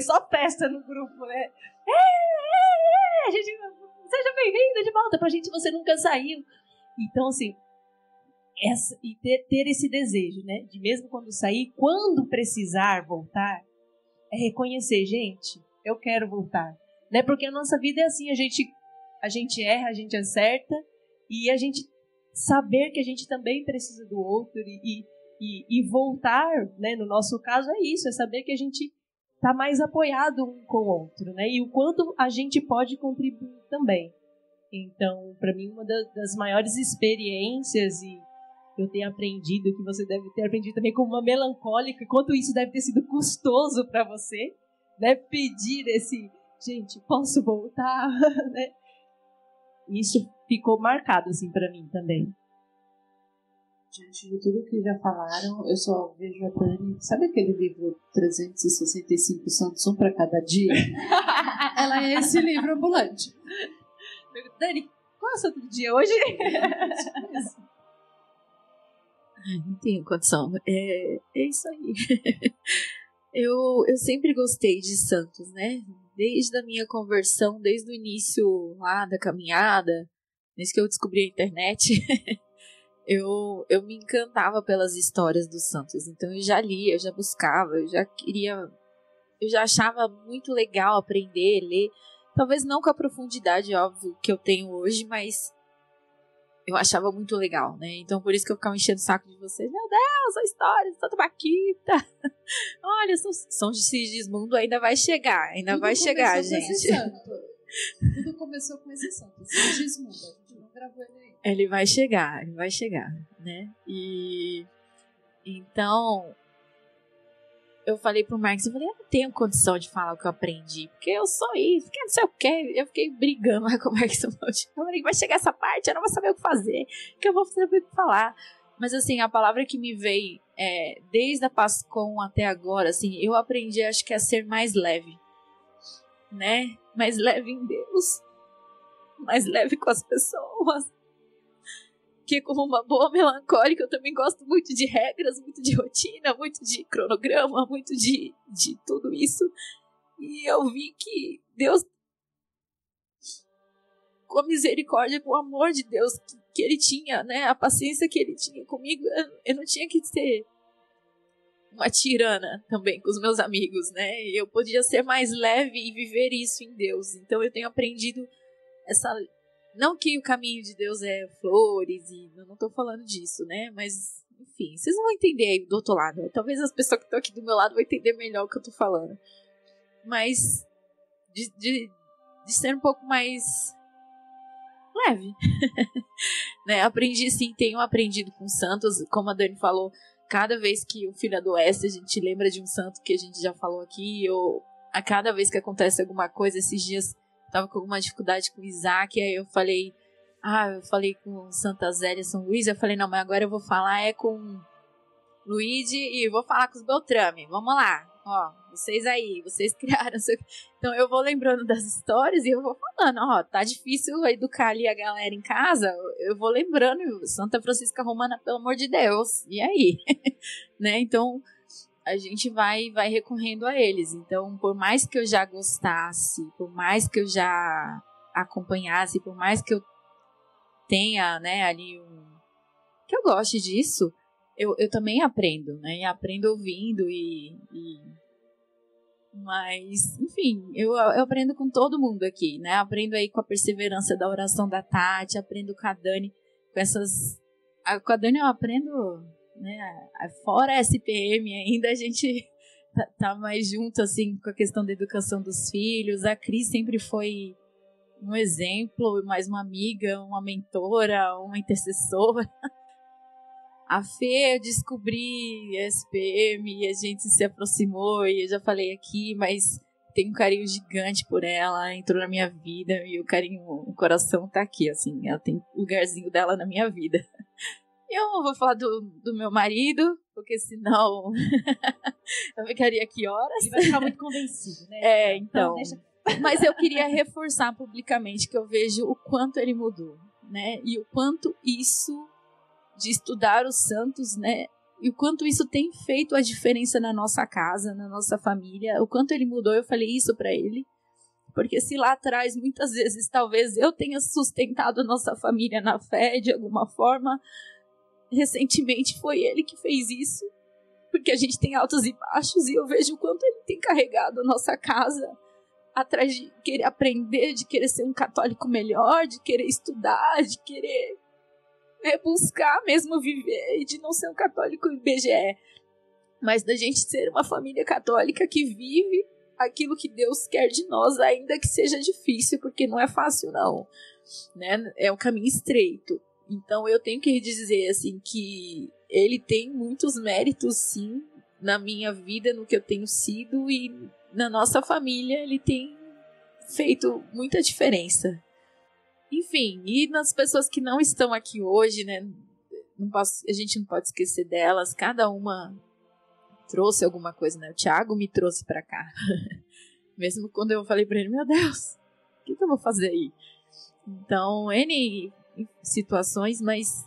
só festa no grupo, né? A gente, seja bem-vinda de volta, pra gente você nunca saiu. Então assim, e ter esse desejo, né, de mesmo quando sair, quando precisar voltar, é reconhecer, gente, eu quero voltar, né, porque a nossa vida é assim, a gente erra, a gente acerta, e a gente saber que a gente também precisa do outro, e voltar, né, no nosso caso é isso, é saber que a gente está mais apoiado um com o outro, né, e o quanto a gente pode contribuir também. Então, para mim, uma das maiores experiências, e eu tenho aprendido, que você deve ter aprendido também como uma melancólica, quanto isso deve ter sido custoso para você, né? Pedir gente, posso voltar? Né? Isso ficou marcado, assim, para mim também. Diante de tudo que já falaram, eu só vejo a Dani... Sabe aquele livro 365 Santos, um para cada dia? Ela é esse livro ambulante. Dani, qual é o santo do dia hoje? Não tenho condição. É isso aí. Eu sempre gostei de santos, né? Desde a minha conversão, desde o início lá da caminhada, desde que eu descobri a internet, eu me encantava pelas histórias dos santos. Então eu já lia, eu já buscava, eu já achava muito legal aprender, ler. Talvez não com a profundidade, óbvio, que eu tenho hoje, mas eu achava muito legal, né? Então, por isso que eu ficava enchendo o saco de vocês. Meu Deus, a história de Santa Baquita. Olha, São Sigismundo ainda vai chegar. Ainda vai chegar, gente. Tudo começou com esse santo. Sigismundo. A gente não gravou ele Ele vai chegar, né? E então eu falei pro Marcos, eu não tenho condição de falar o que eu aprendi, porque eu sou isso, que não sei o que. Eu fiquei brigando lá com o Marcos. Eu falei, vai chegar essa parte, eu não vou saber o que fazer, que eu vou saber o que falar. Mas assim, a palavra que me veio desde a Pascom até agora, assim, eu aprendi, acho que a ser mais leve, né? Mais leve em Deus, mais leve com as pessoas. Que como uma boa melancólica, eu também gosto muito de regras, muito de rotina, muito de cronograma, muito de tudo isso. E eu vi que Deus, com a misericórdia, com o amor de Deus que Ele tinha, né, a paciência que Ele tinha comigo, eu não tinha que ser uma tirana também com os meus amigos, né? Eu podia ser mais leve e viver isso em Deus. Então eu tenho aprendido essa... Não que o caminho de Deus é flores, e eu não tô falando disso, né? Mas, enfim, vocês vão entender aí do outro lado. Talvez as pessoas que estão aqui do meu lado vão entender melhor o que eu tô falando. Mas de ser um pouco mais leve. Né? Aprendi sim, tenho aprendido com santos, como a Dani falou, cada vez que o filho adoece, a gente lembra de um santo que a gente já falou aqui, ou a cada vez que acontece alguma coisa, esses dias tava com alguma dificuldade com o Isaac, aí eu falei com Santa Zélia, São Luís, eu falei, não, mas agora eu vou falar com Luigi e vou falar com os Beltrame, vamos lá, ó, vocês criaram, então eu vou lembrando das histórias e eu vou falando, ó, tá difícil educar ali a galera em casa, eu vou lembrando, Santa Francisca Romana, pelo amor de Deus, e aí? Né, então a gente vai recorrendo a eles. Então, por mais que eu já gostasse, por mais que eu já acompanhasse, por mais que eu tenha, né, ali que eu goste disso, eu também aprendo, né? E aprendo ouvindo mas, enfim, eu aprendo com todo mundo aqui, né? Aprendo aí com a perseverança da oração da Tati, aprendo com a Dani, com a Dani eu aprendo, né, fora a SPM ainda, a gente tá mais junto, assim, com a questão da educação dos filhos. A Cris sempre foi um exemplo, mais uma amiga, uma mentora, uma intercessora. A Fê, eu descobri a SPM e a gente se aproximou, e eu já falei aqui, mas tenho um carinho gigante por ela, entrou na minha vida, e o coração tá aqui, assim, ela tem um lugarzinho dela na minha vida. Eu não vou falar do meu marido, porque senão eu ficaria aqui horas. Ele vai ficar muito convencido, né? Então. Mas eu queria reforçar publicamente que eu vejo o quanto ele mudou, né? E o quanto isso de estudar os santos, né? E o quanto isso tem feito a diferença na nossa casa, na nossa família. O quanto ele mudou, eu falei isso pra ele. Porque se lá atrás, muitas vezes, talvez eu tenha sustentado a nossa família na fé de alguma forma, recentemente foi ele que fez isso, porque a gente tem altos e baixos, e eu vejo o quanto ele tem carregado a nossa casa atrás de querer aprender, de querer ser um católico melhor, de querer estudar, de querer buscar mesmo viver, e de não ser um católico IBGE, mas da gente ser uma família católica que vive aquilo que Deus quer de nós, ainda que seja difícil, porque não é fácil não, né? É um caminho estreito. Então eu tenho que dizer assim que ele tem muitos méritos, sim, na minha vida, no que eu tenho sido, e na nossa família ele tem feito muita diferença. Enfim, e nas pessoas que não estão aqui hoje, né, a gente não pode esquecer delas, cada uma trouxe alguma coisa, né? O Thiago me trouxe pra cá. Mesmo quando eu falei pra ele, meu Deus, o que eu vou fazer aí? Então, N situações, mas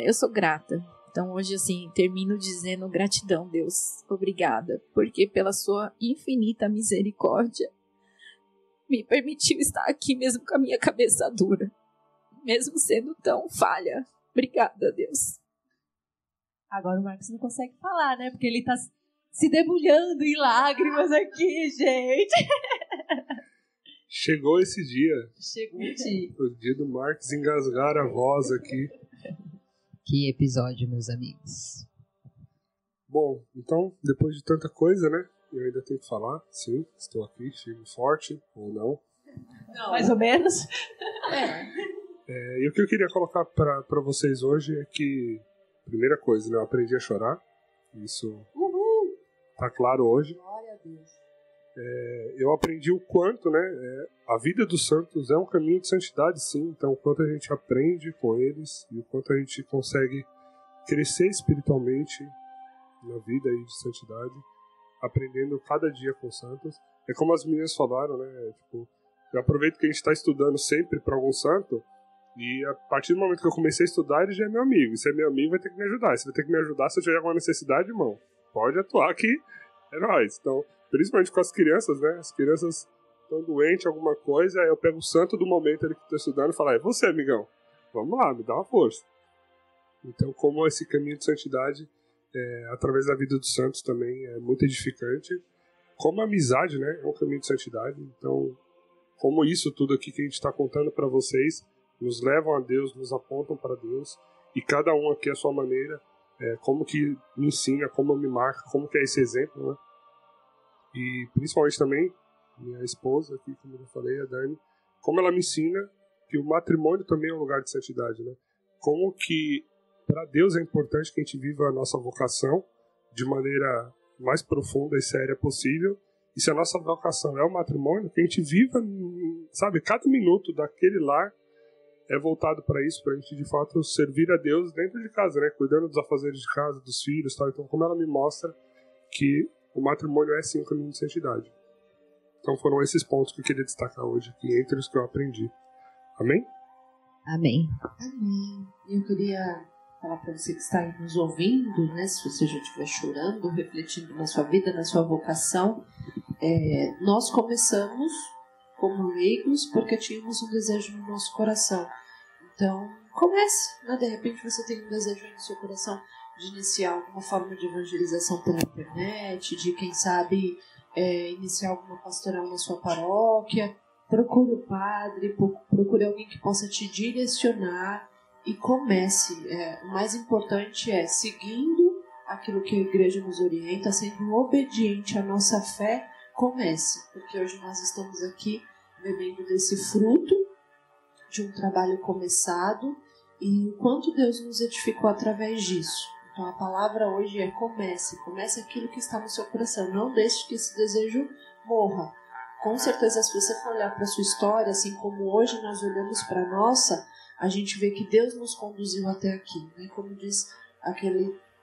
eu sou grata. Então hoje, assim, termino dizendo gratidão, Deus, obrigada, porque pela sua infinita misericórdia me permitiu estar aqui mesmo com a minha cabeça dura, mesmo sendo tão falha. Obrigada, Deus. Agora o Marcos não consegue falar, né? Porque ele tá se debulhando em lágrimas aqui, gente. Chegou esse dia. Chegou o dia. O dia do Marcos engasgar a voz aqui. Que episódio, meus amigos. Bom, então, depois de tanta coisa, né? Eu ainda tenho que falar. Sim, estou aqui, firme e forte, ou não. Mais ou menos. E o que eu queria colocar para vocês hoje é que, primeira coisa, né, eu aprendi a chorar. Isso tá claro hoje. Glória a Deus. Eu aprendi o quanto, né, a vida dos santos é um caminho de santidade, sim. Então, o quanto a gente aprende com eles e o quanto a gente consegue crescer espiritualmente na vida aí de santidade, aprendendo cada dia com os santos. É como as meninas falaram, né? Tipo, eu aproveito que a gente está estudando sempre para algum santo, e a partir do momento que eu comecei a estudar, ele já é meu amigo. E se é meu amigo, vai ter que me ajudar. Se vai ter que me ajudar, se eu tiver alguma necessidade, irmão, pode atuar que é nóis. Então, principalmente com as crianças, né? As crianças estão doentes, alguma coisa, aí eu pego o santo do momento ali que estou estudando e falo, é você, amigão. Vamos lá, me dá uma força. Então, como esse caminho de santidade, através da vida dos santos também, é muito edificante. Como a amizade, né? É um caminho de santidade. Então, como isso tudo aqui que a gente está contando para vocês nos levam a Deus, nos apontam para Deus, e cada um aqui à sua maneira, como que me ensina, como me marca, como que é esse exemplo, né? E principalmente também minha esposa aqui, como eu falei, a Dani, como ela me ensina que o matrimônio também é um lugar de santidade, né? Como que para Deus é importante que a gente viva a nossa vocação de maneira mais profunda e séria possível. E se a nossa vocação é o matrimônio, que a gente viva, sabe, cada minuto daquele lar é voltado para isso, para a gente de fato servir a Deus dentro de casa, né? Cuidando dos afazeres de casa, dos filhos, tal. Então, como ela me mostra que o matrimônio é sim um caminho de santidade. Então, foram esses pontos que eu queria destacar hoje aqui, entre os que eu aprendi. Amém? Amém. Amém. Eu queria falar para você que está aí nos ouvindo, né? Se você já estiver chorando, refletindo na sua vida, na sua vocação, nós começamos como leigos porque tínhamos um desejo no nosso coração. Então, comece, né? De repente você tem um desejo aí no seu coração de iniciar alguma forma de evangelização pela internet, de, quem sabe, iniciar alguma pastoral na sua paróquia. Procure o padre, procure alguém que possa te direcionar e comece. O mais importante é seguindo aquilo que a igreja nos orienta, sendo obediente à nossa fé, comece. Porque hoje nós estamos aqui bebendo desse fruto de um trabalho começado e o quanto Deus nos edificou através disso. Então a palavra hoje é comece aquilo que está no seu coração, não deixe que esse desejo morra. Com certeza, se você for olhar para a sua história, assim como hoje nós olhamos para a nossa, a gente vê que Deus nos conduziu até aqui, né? Como diz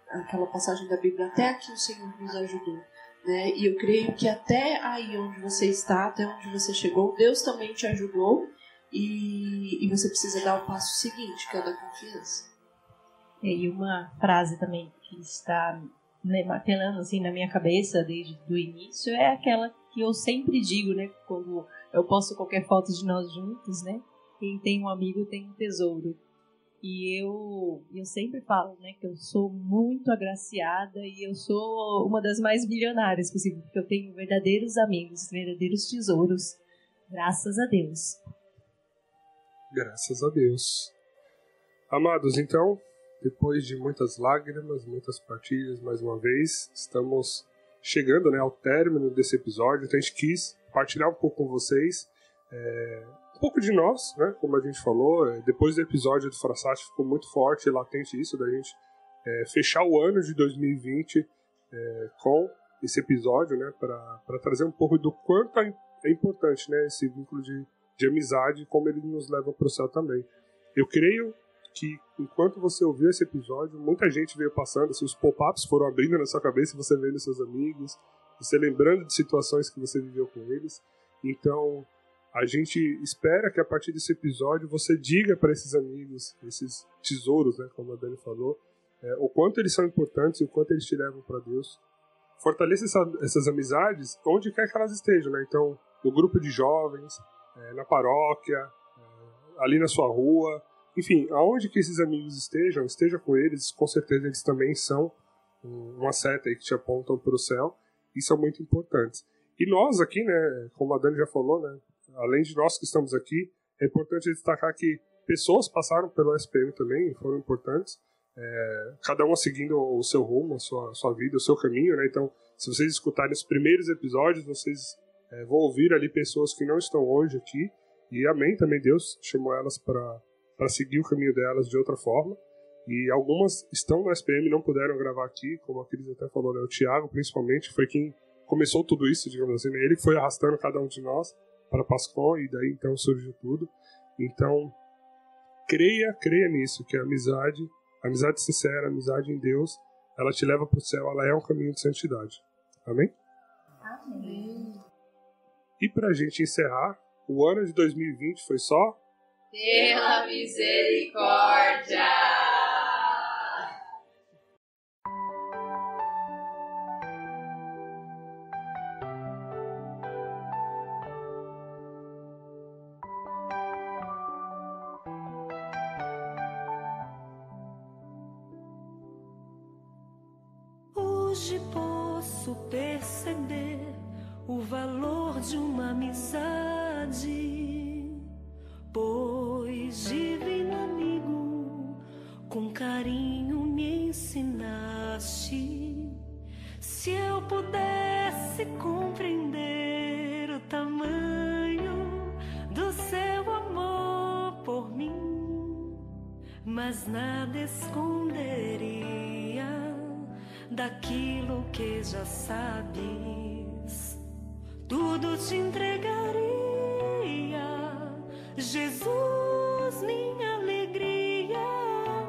aquela passagem da Bíblia, até aqui o Senhor nos ajudou, né? E eu creio que até aí onde você está, até onde você chegou, Deus também te ajudou, e você precisa dar o passo seguinte, que é o da confiança. E uma frase também que está martelando assim na minha cabeça desde o início é aquela que eu sempre digo, né, quando eu posto qualquer foto de nós juntos, né, quem tem um amigo tem um tesouro. E eu sempre falo, né, que eu sou muito agraciada e eu sou uma das mais milionárias possível, porque eu tenho verdadeiros amigos, verdadeiros tesouros, graças a Deus. Graças a Deus. Amados, então, depois de muitas lágrimas, muitas partilhas, mais uma vez, estamos chegando, né, ao término desse episódio. Então a gente quis partilhar um pouco com vocês um pouco de nós, né, como a gente falou. Depois do episódio do Frassati ficou muito forte e latente isso da gente fechar o ano de 2020 com esse episódio, né, para trazer um pouco do quanto é importante, né, esse vínculo de amizade, como ele nos leva para o céu também. Eu creio que enquanto você ouviu esse episódio, muita gente veio passando, assim, os pop-ups foram abrindo na sua cabeça, você vendo seus amigos, você lembrando de situações que você viveu com eles. Então, a gente espera que a partir desse episódio você diga para esses amigos, esses tesouros, né, como a Dani falou, o quanto eles são importantes e o quanto eles te levam para Deus. Fortaleça essas amizades onde quer que elas estejam, né? Então, no grupo de jovens, na paróquia, ali na sua rua. Enfim, aonde que esses amigos estejam, esteja com eles, com certeza eles também são uma seta aí que te apontam para o céu, e são muito importantes. E nós aqui, né, como a Dani já falou, né, além de nós que estamos aqui, é importante destacar que pessoas passaram pelo SPM também, foram importantes, cada uma seguindo o seu rumo, a sua vida, o seu caminho, né? Então, se vocês escutarem os primeiros episódios, vocês vão ouvir ali pessoas que não estão hoje aqui, e amém, também Deus chamou elas para para seguir o caminho delas de outra forma. E algumas estão no SPM e não puderam gravar aqui, como a Cris até falou, né? O Thiago, principalmente, foi quem começou tudo isso, digamos assim, né? Ele foi arrastando cada um de nós para Pascom, e daí então surgiu tudo. Então, creia nisso, que a amizade sincera, a amizade em Deus, ela te leva para o céu, ela é um caminho de santidade. Amém? Amém. E pra gente encerrar, o ano de 2020 foi só... Pela misericórdia! Hoje posso perceber o valor de uma amizade, pois divino amigo, com carinho me ensinaste. Se eu pudesse compreender o tamanho do seu amor por mim, mas nada esconderia daquilo que já sabes, tudo te entregaria. Jesus, minha alegria,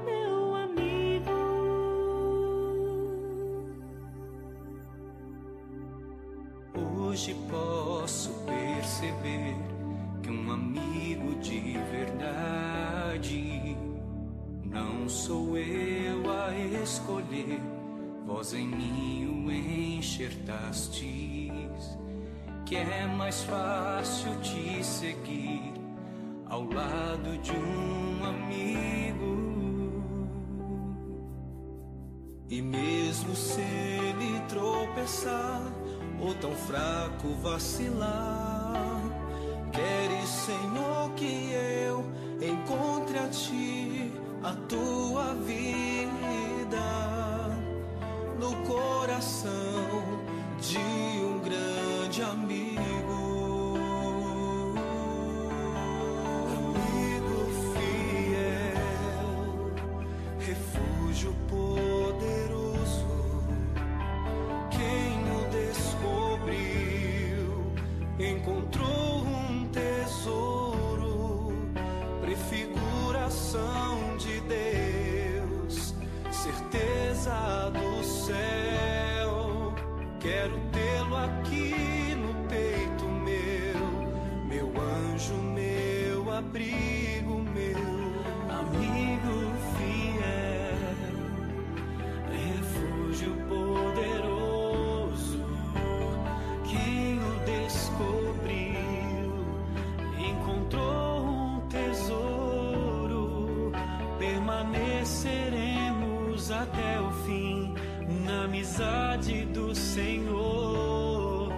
meu amigo. Hoje posso perceber que um amigo de verdade não sou eu a escolher. Vós em mim o enxertastes, que é mais fácil te seguir ao lado de um amigo. E mesmo se ele tropeçar ou tão fraco vacilar, queres, Senhor, que eu encontre a ti a tua vida no coração de um grande amigo. Amigo fiel, refúgio poderoso, quem o descobriu encontrou um tesouro, prefiguração de Deus, certeza do céu. Quero tê-lo aqui no peito meu anjo, meu abrigo, meu amigo fiel, refúgio poderoso. Quem o descobriu encontrou um tesouro, permaneceremos até o fim na amizade do Senhor.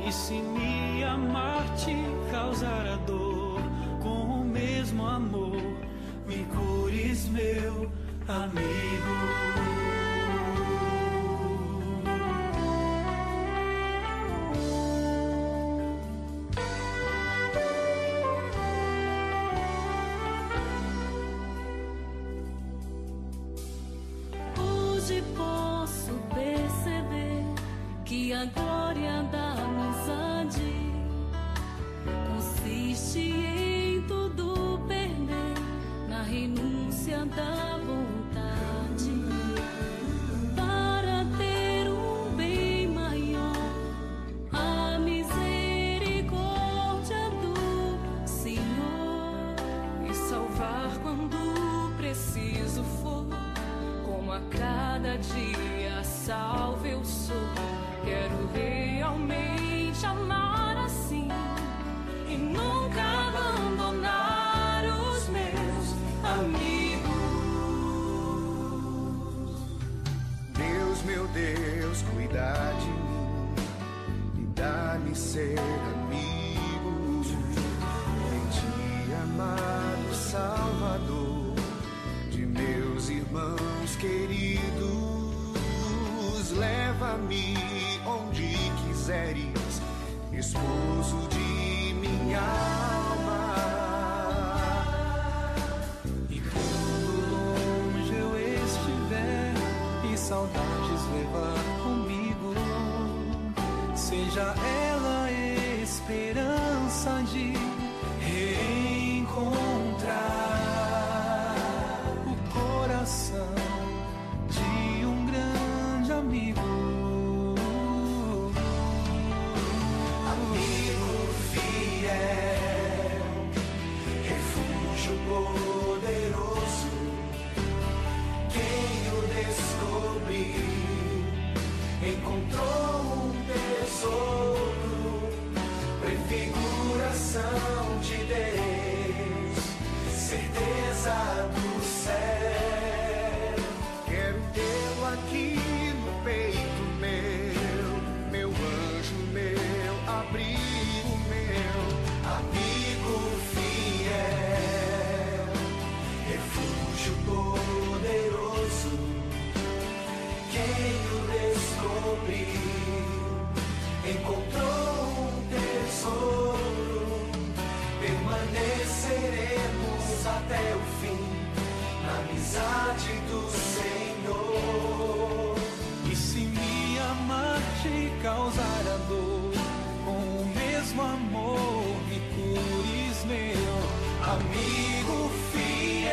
E se me amar te causar a dor, com o mesmo amor me cures, meu amigo. Hoje posso perceber que a glória da amizade consiste em tudo perder, na renúncia da vontade, para ter um bem maior, a misericórdia do Senhor, e salvar quando preciso for. Como a cada dia salvo eu sou, quero realmente amar assim e nunca abandonar os meus amigos. Deus, meu Deus, cuida de mim e dá-me ser amigo em ti, amado Salvador de meus irmãos queridos. Leva-me onde quiseres, esposo de minha alma. saudades levar comigo. Seja ela esperança de reencontrar o coração de um grande amigo. Amigo fiel, refúgio poderoso, quem o descobriu encontrou um tesouro, prefiguração de Deus, certeza do céu. Quero tê-lo aqui no peito meu anjo, meu abrigo, meu Amigo fiel, refúgio poderoso, quem o descobriu encontrou um tesouro, permaneceremos até o fim na amizade do Senhor. E se me amar te causar a dor, com o mesmo amor me cures, meu amigo fiel.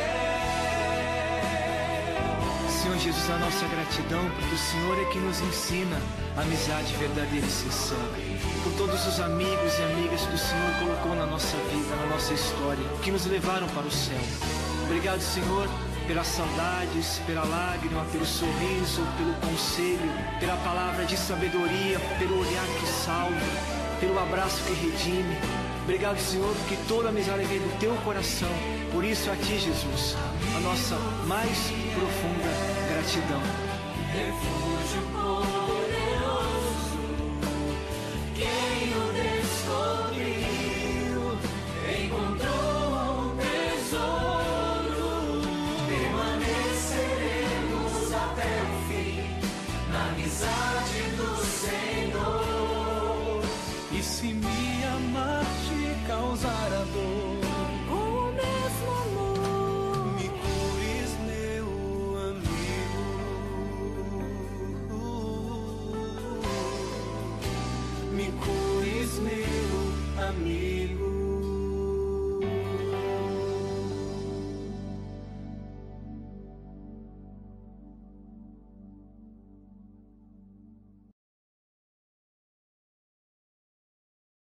Senhor Jesus, a nossa gratidão, porque o Senhor é que nos ensina a amizade verdadeira e sincera. Por todos os amigos e amigas que o Senhor colocou na nossa vida, na nossa história, que nos levaram para o céu. Obrigado, Senhor, pelas saudades, pela lágrima, pelo sorriso, pelo conselho, pela palavra de sabedoria, pelo olhar que salva, pelo abraço que redime. Obrigado, Senhor, porque toda amizade vem do teu coração. Por isso, a ti, Jesus, a nossa mais profunda gratidão. Refúgio poderoso, quem o descobriu encontrou um tesouro, permaneceremos até o fim na amizade do Senhor.